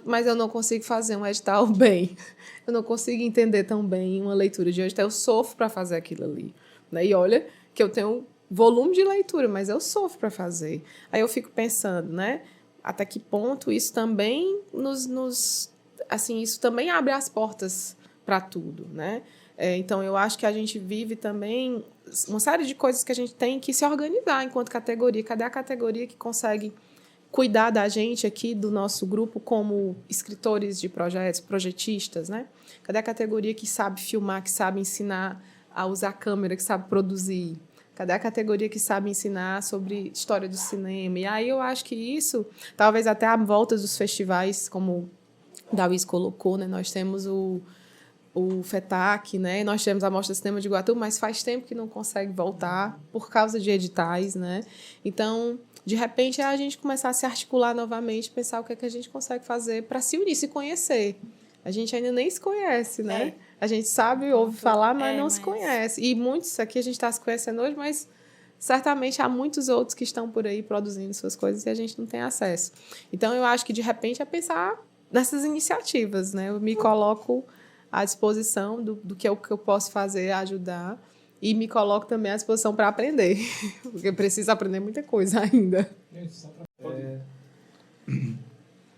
mas eu não consigo fazer um edital bem. Eu não consigo entender tão bem uma leitura de edital. Eu sofro para fazer aquilo ali, né? E olha que eu tenho volume de leitura, mas eu sofro para fazer. Aí eu fico pensando, né? Até que ponto isso também assim, isso também abre as portas para tudo, né? Então, eu acho que a gente vive também uma série de coisas que a gente tem que se organizar enquanto categoria. Cadê a categoria que consegue cuidar da gente aqui, do nosso grupo, como escritores de projetos, projetistas, né? Cadê a categoria que sabe filmar, que sabe ensinar a usar a câmera, que sabe produzir? Cadê a categoria que sabe ensinar sobre história do cinema? E aí eu acho que isso, talvez até à volta dos festivais, como o Davis colocou, né? Nós temos o FETAC, né? Nós temos a Mostra de Cinema de Iguatu, mas faz tempo que não consegue voltar por causa de editais, né? Então, de repente, é a gente começar a se articular novamente, pensar o que é que a gente consegue fazer para se unir, se conhecer, A gente ainda nem se conhece, né? É. A gente sabe, ouve falar, mas não se mas- conhece. E muitos aqui a gente está se conhecendo hoje, mas certamente há muitos outros que estão por aí produzindo suas coisas e a gente não tem acesso. Então, eu acho que, de repente, é pensar nessas iniciativas, né? Eu me coloco à disposição do que é o que eu posso fazer, ajudar, e me coloco também à disposição para aprender, porque eu preciso aprender muita coisa ainda.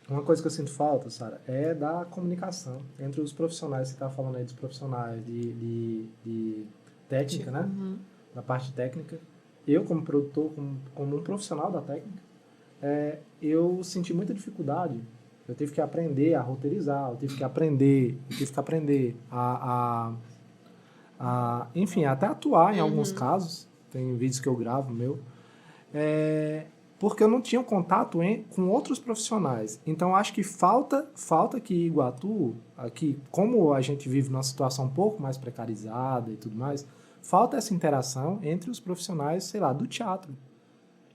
Uma coisa que eu sinto falta, Sara, é da comunicação entre os profissionais. Você está falando aí dos profissionais de técnica, né? Da parte técnica. Eu, como produtor, como um profissional da técnica, eu senti muita dificuldade. Eu tive que aprender a roteirizar, eu tive que aprender enfim, até atuar em alguns casos. Tem vídeos que eu gravo, meu. Porque eu não tinha um contato com outros profissionais. Então, acho que falta que Iguatu, aqui, como a gente vive numa situação um pouco mais precarizada e tudo mais, falta essa interação entre os profissionais, sei lá, do teatro.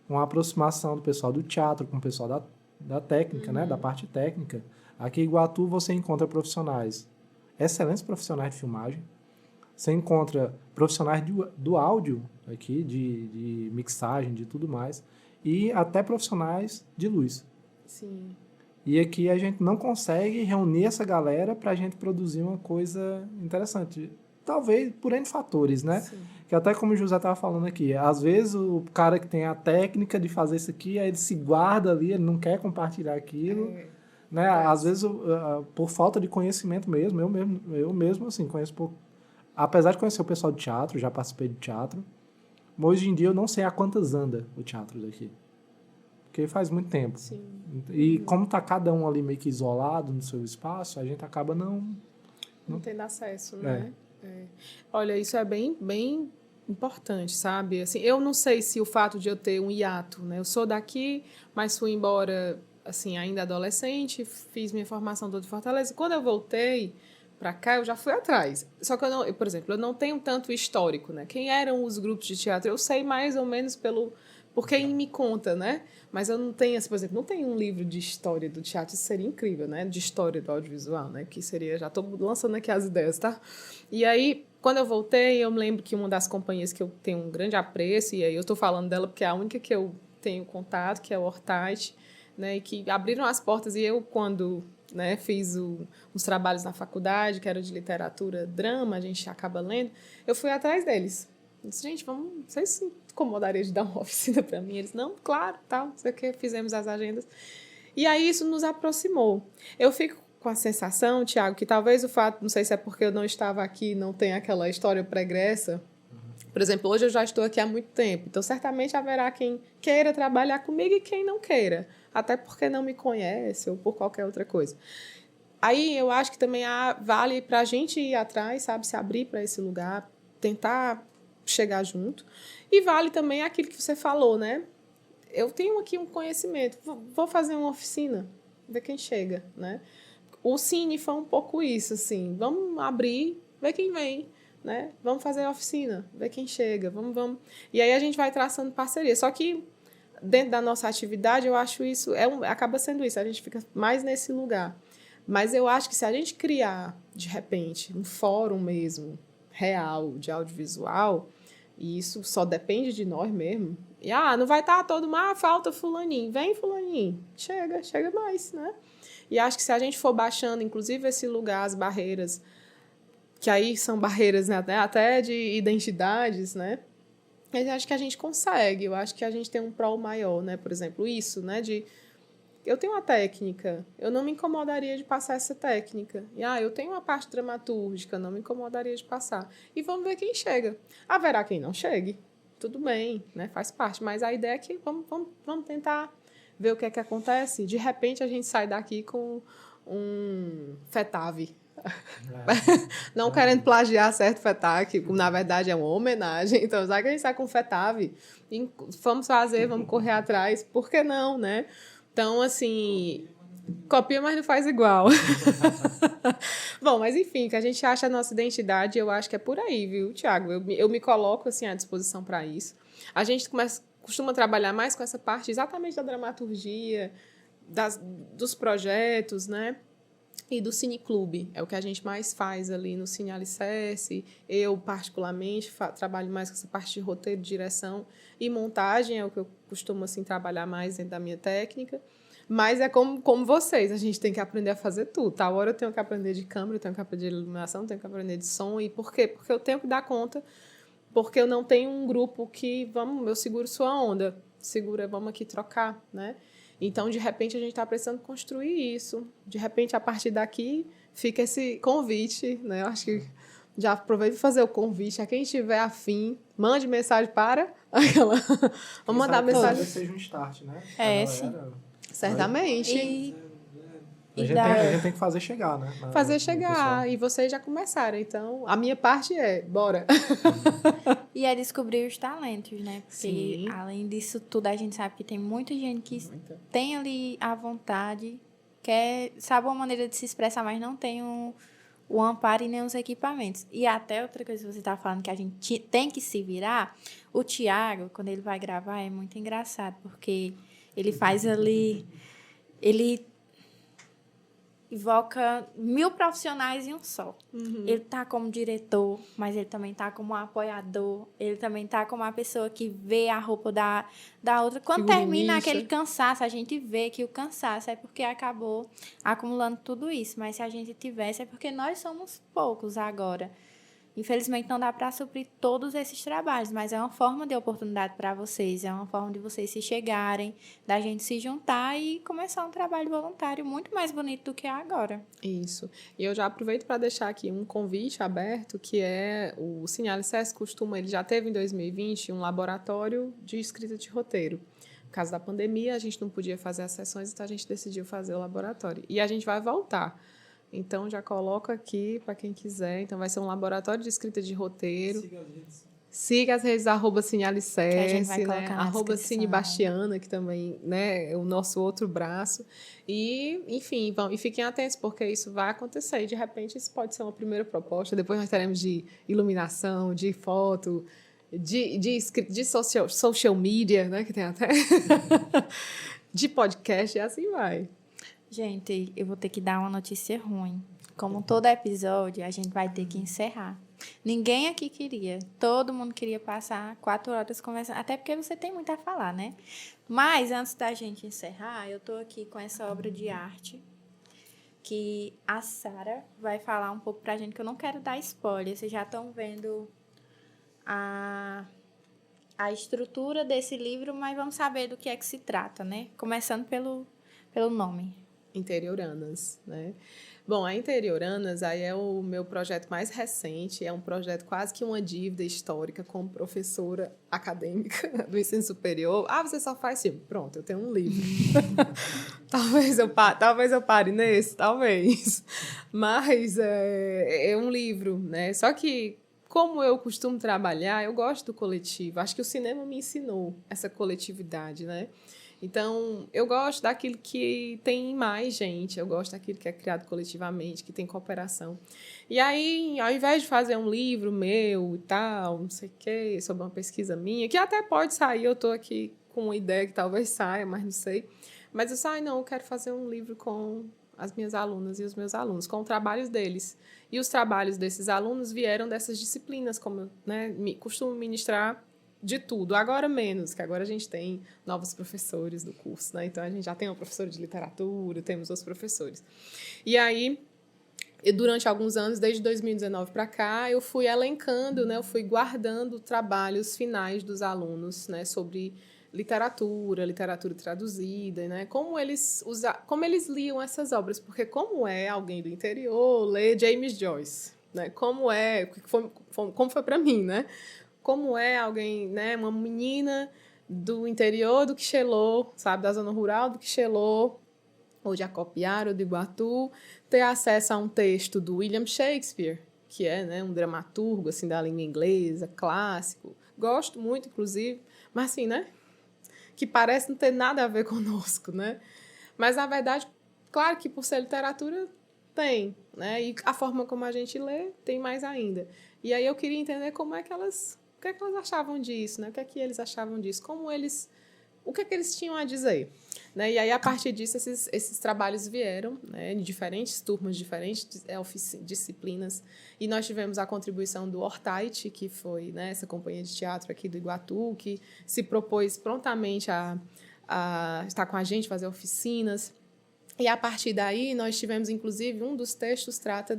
Uma aproximação do pessoal do teatro com o pessoal da técnica, né? Da parte técnica. Aqui em Iguatu você encontra profissionais, excelentes profissionais de filmagem. Você encontra profissionais do áudio aqui, de mixagem, de tudo mais. E até profissionais de luz. Sim. E aqui a gente não consegue reunir essa galera para a gente produzir uma coisa interessante. Talvez por N fatores, né? Sim. Que até como o José estava falando aqui, às vezes o cara que tem a técnica de fazer isso aqui, aí ele se guarda ali, ele não quer compartilhar aquilo. Né? Às vezes, por falta de conhecimento mesmo, eu mesmo assim, conheço pouco. Apesar de conhecer o pessoal de teatro, já participei de teatro, mas hoje em dia eu não sei a quantas anda o teatro daqui. Porque faz muito tempo. Sim. E como tá cada um ali meio que isolado no seu espaço, a gente acaba não Tendo acesso, né? Olha, isso é bem, bem importante, sabe? Assim, eu não sei se o fato de eu ter um hiato, né? Eu sou daqui, mas fui embora, assim, ainda adolescente, fiz minha formação toda em Fortaleza. Quando eu voltei para cá, eu já fui atrás. Só que por exemplo, eu não tenho tanto histórico, né? Quem eram os grupos de teatro? Eu sei mais ou menos por quem me conta, né? Mas eu não tenho, assim, por exemplo, não tenho um livro de história do teatro, isso seria incrível, né? De história do audiovisual, né? Que seria, já estou lançando aqui as ideias, tá? E aí, quando eu voltei, eu me lembro que uma das companhias que eu tenho um grande apreço, e aí eu estou falando dela porque é a única que eu tenho contato, que é o Hortite, né? E que abriram as portas, e eu, quando... né, fiz uns trabalhos na faculdade, que era de literatura, drama, a gente acaba lendo, eu fui atrás deles. Eu disse, gente, vocês se incomodariam de dar uma oficina para mim? Eles, não, claro, tal, não sei o que, fizemos as agendas. E aí isso nos aproximou. Eu fico com a sensação, Tiago, que talvez o fato, não sei se é porque eu não estava aqui, não tem aquela história pregressa. Por exemplo, hoje eu já estou aqui há muito tempo, então certamente haverá quem queira trabalhar comigo e quem não queira, até porque não me conhece ou por qualquer outra coisa. Aí eu acho que também vale para a gente ir atrás, sabe, se abrir para esse lugar, tentar chegar junto. E vale também aquilo que você falou, né? Eu tenho aqui um conhecimento, vou fazer uma oficina, ver quem chega, né? O Cine foi um pouco isso, assim, vamos abrir, ver quem vem. Né? Vamos fazer a oficina, ver quem chega, vamos. E aí a gente vai traçando parceria. Só que dentro da nossa atividade, eu acho isso, acaba sendo isso, a gente fica mais nesse lugar. Mas eu acho que se a gente criar, de repente, um fórum mesmo, real, de audiovisual, e isso só depende de nós mesmo, e não vai estar todo mundo, falta fulaninho, vem fulaninho, chega mais, né? E acho que se a gente for baixando, inclusive, esse lugar, as barreiras, que aí são barreiras, né, até de identidades, né? Eu acho que a gente consegue, eu acho que a gente tem um prol maior, né? Por exemplo, isso, né? Eu tenho uma técnica, eu não me incomodaria de passar essa técnica. E, eu tenho uma parte dramatúrgica, não me incomodaria de passar. E vamos ver quem chega. Haverá quem não chegue, tudo bem, né? Faz parte, mas a ideia é que vamos tentar ver o que é que acontece. De repente, a gente sai daqui com um FETAV, não querendo plagiar certo FETAC, que na verdade é uma homenagem. Então, já que a gente sai com FETAV, vamos correr atrás, por que não, né? Então, assim, copia, mas não faz igual. Bom, mas enfim, que a gente acha a nossa identidade, eu acho que é por aí, viu, Tiago? Eu me coloco, assim, à disposição para isso. A gente costuma trabalhar mais com essa parte exatamente da dramaturgia, dos projetos, né? e do Cineclube. É o que a gente mais faz ali no Cine Alicerce. Eu, particularmente, trabalho mais com essa parte de roteiro, direção e montagem, é o que eu costumo assim, trabalhar mais dentro da minha técnica. Mas é como vocês, a gente tem que aprender a fazer tudo. Tal hora eu tenho que aprender de câmera, eu tenho que aprender de iluminação, eu tenho que aprender de som. E por quê? Porque eu tenho que dar conta, porque eu não tenho um grupo que, eu seguro sua onda, vamos aqui trocar, né? Então, de repente, a gente está precisando construir isso. De repente, a partir daqui, fica esse convite, né? Eu acho que já aproveito para fazer o convite. A quem estiver afim, mande mensagem para aquela. Vamos mandar mensagem. Talvez seja um start, né? Sim. Certamente. A gente tem que fazer chegar, né? Fazer chegar. E vocês já começaram. Então, a minha parte é, bora. E é descobrir os talentos, né? Porque, Sim. além disso tudo, a gente sabe que tem muita gente que tem ali a vontade, sabe uma maneira de se expressar, mas não tem o amparo e nem os equipamentos. E até outra coisa que você está falando, que a gente tem que se virar, o Thiago, quando ele vai gravar, é muito engraçado, porque ele faz ali... Ele invoca 1000 profissionais em um só. Ele tá como diretor, mas ele também tá como apoiador, ele também tá como a pessoa que vê a roupa da outra. Quando termina aquele cansaço, a gente vê que o cansaço é porque acabou acumulando tudo isso, mas se a gente tivesse, é porque nós somos poucos agora. Infelizmente, não dá para suprir todos esses trabalhos, mas é uma forma de oportunidade para vocês, é uma forma de vocês se chegarem, da gente se juntar e começar um trabalho voluntário muito mais bonito do que é agora. Isso. E eu já aproveito para deixar aqui um convite aberto, que é o Cine Alicerce ele já teve em 2020 um laboratório de escrita de roteiro. Por causa da pandemia, a gente não podia fazer as sessões, então a gente decidiu fazer o laboratório. E a gente vai voltar. Então, já coloco aqui para quem quiser. Então, vai ser um laboratório de escrita de roteiro. Siga as redes @cinealicerce, né? @cinebastiana, que também, né, é o nosso outro braço. E, enfim, e fiquem atentos, porque isso vai acontecer. E, de repente, isso pode ser uma primeira proposta. Depois nós teremos de iluminação, de foto, de social media, né, que tem até, de podcast, e assim vai. Gente, eu vou ter que dar uma notícia ruim. Como todo episódio, a gente vai ter que encerrar. Ninguém aqui queria. Todo mundo queria passar 4 horas conversando. Até porque você tem muito a falar, né? Mas, antes da gente encerrar, eu estou aqui com essa obra de arte que a Sara vai falar um pouco pra gente, que eu não quero dar spoiler. Vocês já estão vendo a estrutura desse livro, mas vamos saber do que é que se trata, né? Começando pelo nome. Interioranas, né? Bom, a Interioranas aí é o meu projeto mais recente, é um projeto quase que uma dívida histórica como professora acadêmica do ensino superior. Você só faz filme. Pronto, eu tenho um livro. talvez eu pare nesse, talvez. Mas é um livro, né? Só que, como eu costumo trabalhar, eu gosto do coletivo. Acho que o cinema me ensinou essa coletividade, né? Então, eu gosto daquilo que tem mais gente, eu gosto daquilo que é criado coletivamente, que tem cooperação. E aí, ao invés de fazer um livro meu e tal, não sei o quê, sobre uma pesquisa minha, que até pode sair, eu estou aqui com uma ideia que talvez saia, mas não sei. Mas eu quero fazer um livro com as minhas alunas e os meus alunos, com trabalhos deles. E os trabalhos desses alunos vieram dessas disciplinas, como eu, né, costumo ministrar de tudo, agora menos, que agora a gente tem novos professores do curso, né? Então a gente já tem uma professora de literatura, temos outros professores. E aí, durante alguns anos, desde 2019 para cá, eu fui elencando, né? Eu fui guardando trabalhos finais dos alunos, né? Sobre literatura traduzida, né? Como eles liam essas obras, porque como é alguém do interior ler James Joyce, né? Como foi para mim, né? Como é alguém, né, uma menina do interior do Quixelô, sabe, da zona rural do Quixelô, ou de Acopiara, ou de Iguatu, ter acesso a um texto do William Shakespeare, que é, né, um dramaturgo assim, da língua inglesa, clássico. Gosto muito, inclusive, mas assim, né, que parece não ter nada a ver conosco, né? Mas, na verdade, claro que por ser literatura, tem, né? E a forma como a gente lê, tem mais ainda. E aí eu queria entender o que é que elas achavam disso, né? O que é que eles achavam disso? O que é que eles tinham a dizer? né? E aí, a partir disso, esses trabalhos vieram, né, em diferentes turmas, diferentes disciplinas. E nós tivemos a contribuição do Hortite, que foi, né, essa companhia de teatro aqui do Iguatu, que se propôs prontamente a estar com a gente, fazer oficinas. E, a partir daí, nós tivemos, inclusive, um dos textos trata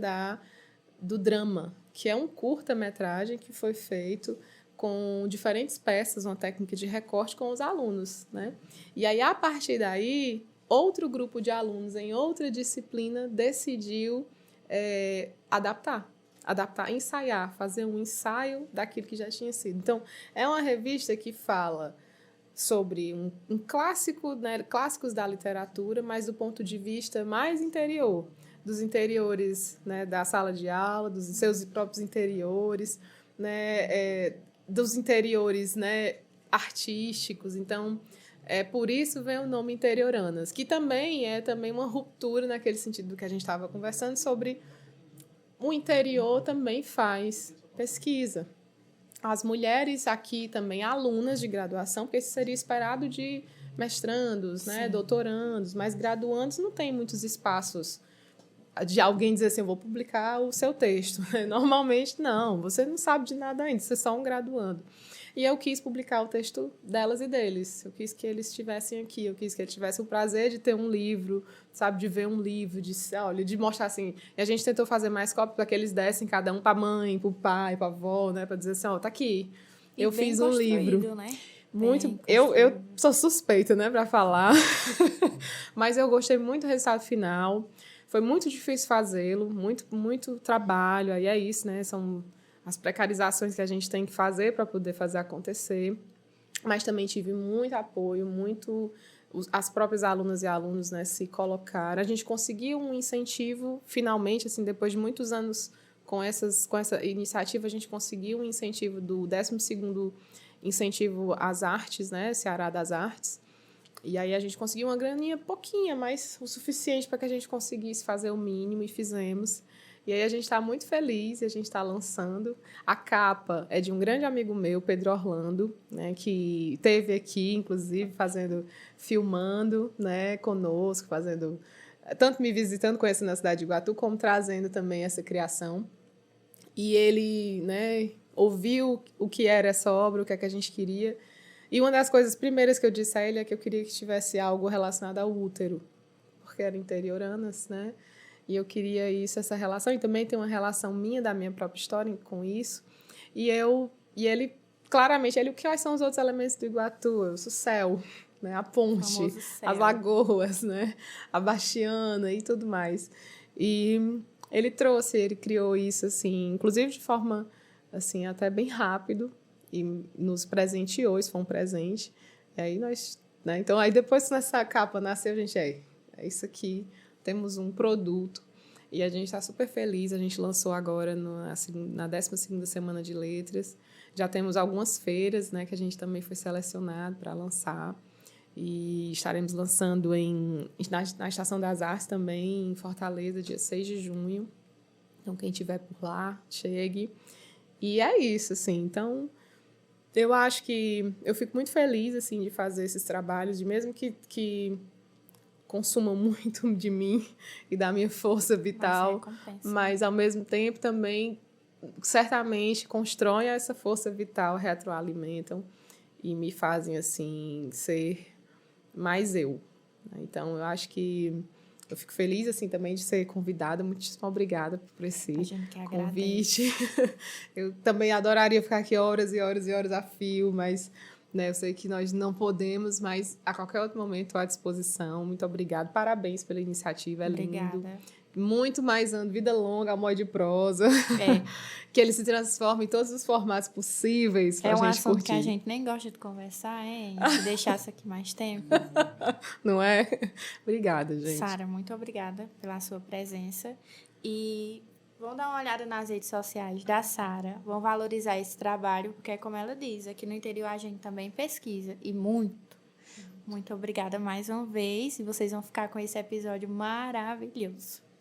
do drama, que é um curta-metragem que foi feito com diferentes peças, uma técnica de recorte com os alunos, né? E aí, a partir daí, outro grupo de alunos em outra disciplina decidiu adaptar, ensaiar, fazer um ensaio daquilo que já tinha sido. Então, é uma revista que fala sobre um clássico, né, clássicos da literatura, mas do ponto de vista mais interior, dos interiores, né, da sala de aula, dos seus próprios interiores, né, dos interiores, né, artísticos. Então, por isso vem o nome Interioranas, que também é uma ruptura naquele sentido do que a gente estava conversando sobre o interior também faz pesquisa. As mulheres aqui também, alunas de graduação, porque isso seria esperado de mestrandos, né, doutorandos, mas graduandos não tem muitos espaços de alguém dizer assim, eu vou publicar o seu texto. Normalmente, não. Você não sabe de nada ainda, você é só um graduando. E eu quis publicar o texto delas e deles. Eu quis que eles estivessem aqui. Eu quis que eles tivessem o prazer de ter um livro, sabe? De ver um livro, de mostrar assim. E a gente tentou fazer mais cópias para que eles dessem cada um para a mãe, para o pai, para a avó, né? Para dizer assim, tá aqui. E eu fiz um livro. Né? Muito. Eu sou suspeita, né, para falar. Mas eu gostei muito do resultado final. Foi muito difícil fazê-lo, muito trabalho, aí é isso, né? São as precarizações que a gente tem que fazer para poder fazer acontecer. Mas também tive muito apoio, as próprias alunas e alunos, né, se colocaram. A gente conseguiu um incentivo, finalmente, assim, depois de muitos anos com essa iniciativa, a gente conseguiu um incentivo do 12º incentivo às artes, né, Ceará das Artes. E aí a gente conseguiu uma graninha pouquinha, mas o suficiente para que a gente conseguisse fazer o mínimo, e fizemos. E aí a gente está muito feliz e a gente está lançando. A capa é de um grande amigo meu, Pedro Orlando, né, que esteve aqui, inclusive, filmando, né, conosco, tanto me visitando, conhecendo a cidade de Iguatu, como trazendo também essa criação. E ele, né, ouviu o que era essa obra, o que é que a gente queria. E uma das coisas primeiras que eu disse a ele é que eu queria que tivesse algo relacionado ao útero, porque era interioranas, né? E eu queria essa relação, e também tem uma relação minha, da minha própria história com isso. E ele, claramente, quais são os outros elementos do Iguatu? O céu, né? A ponte, as lagoas, né? A bastiana e tudo mais. E ele criou isso, assim, inclusive de forma, assim, até bem rápido, e nos presenteou, isso foi um presente. E aí nós, né? Então, aí depois que essa capa nasceu, a gente, é isso aqui, temos um produto. E a gente está super feliz, a gente lançou agora na 12ª Semana de Letras. Já temos algumas feiras, né, que a gente também foi selecionado para lançar. E estaremos lançando na Estação das Artes também, em Fortaleza, dia 6 de junho. Então, quem estiver por lá, chegue. E é isso, assim. Então, eu acho que eu fico muito feliz, assim, de fazer esses trabalhos, de mesmo que consumam muito de mim e da minha força vital, mas ao mesmo tempo também certamente constroem essa força vital, retroalimentam e me fazem assim ser mais eu. Então eu acho que eu fico feliz assim também de ser convidada. Muitíssimo obrigada por esse convite. Eu também adoraria ficar aqui horas e horas e horas a fio, mas né, eu sei que nós não podemos, mas a qualquer outro momento à disposição. Muito obrigada. Parabéns pela iniciativa. É lindo. Obrigada. Muito mais vida longa ao Mod de Prosa. Que ele se transforme em todos os formatos possíveis para a gente curtir. É um assunto que a gente nem gosta de conversar, hein? Se deixasse aqui mais tempo. Não é? Obrigada, gente. Sara, muito obrigada pela sua presença. E vão dar uma olhada nas redes sociais da Sara. Vão valorizar esse trabalho, porque, como ela diz, aqui no interior a gente também pesquisa. E muito. Muito obrigada mais uma vez. E vocês vão ficar com esse episódio maravilhoso.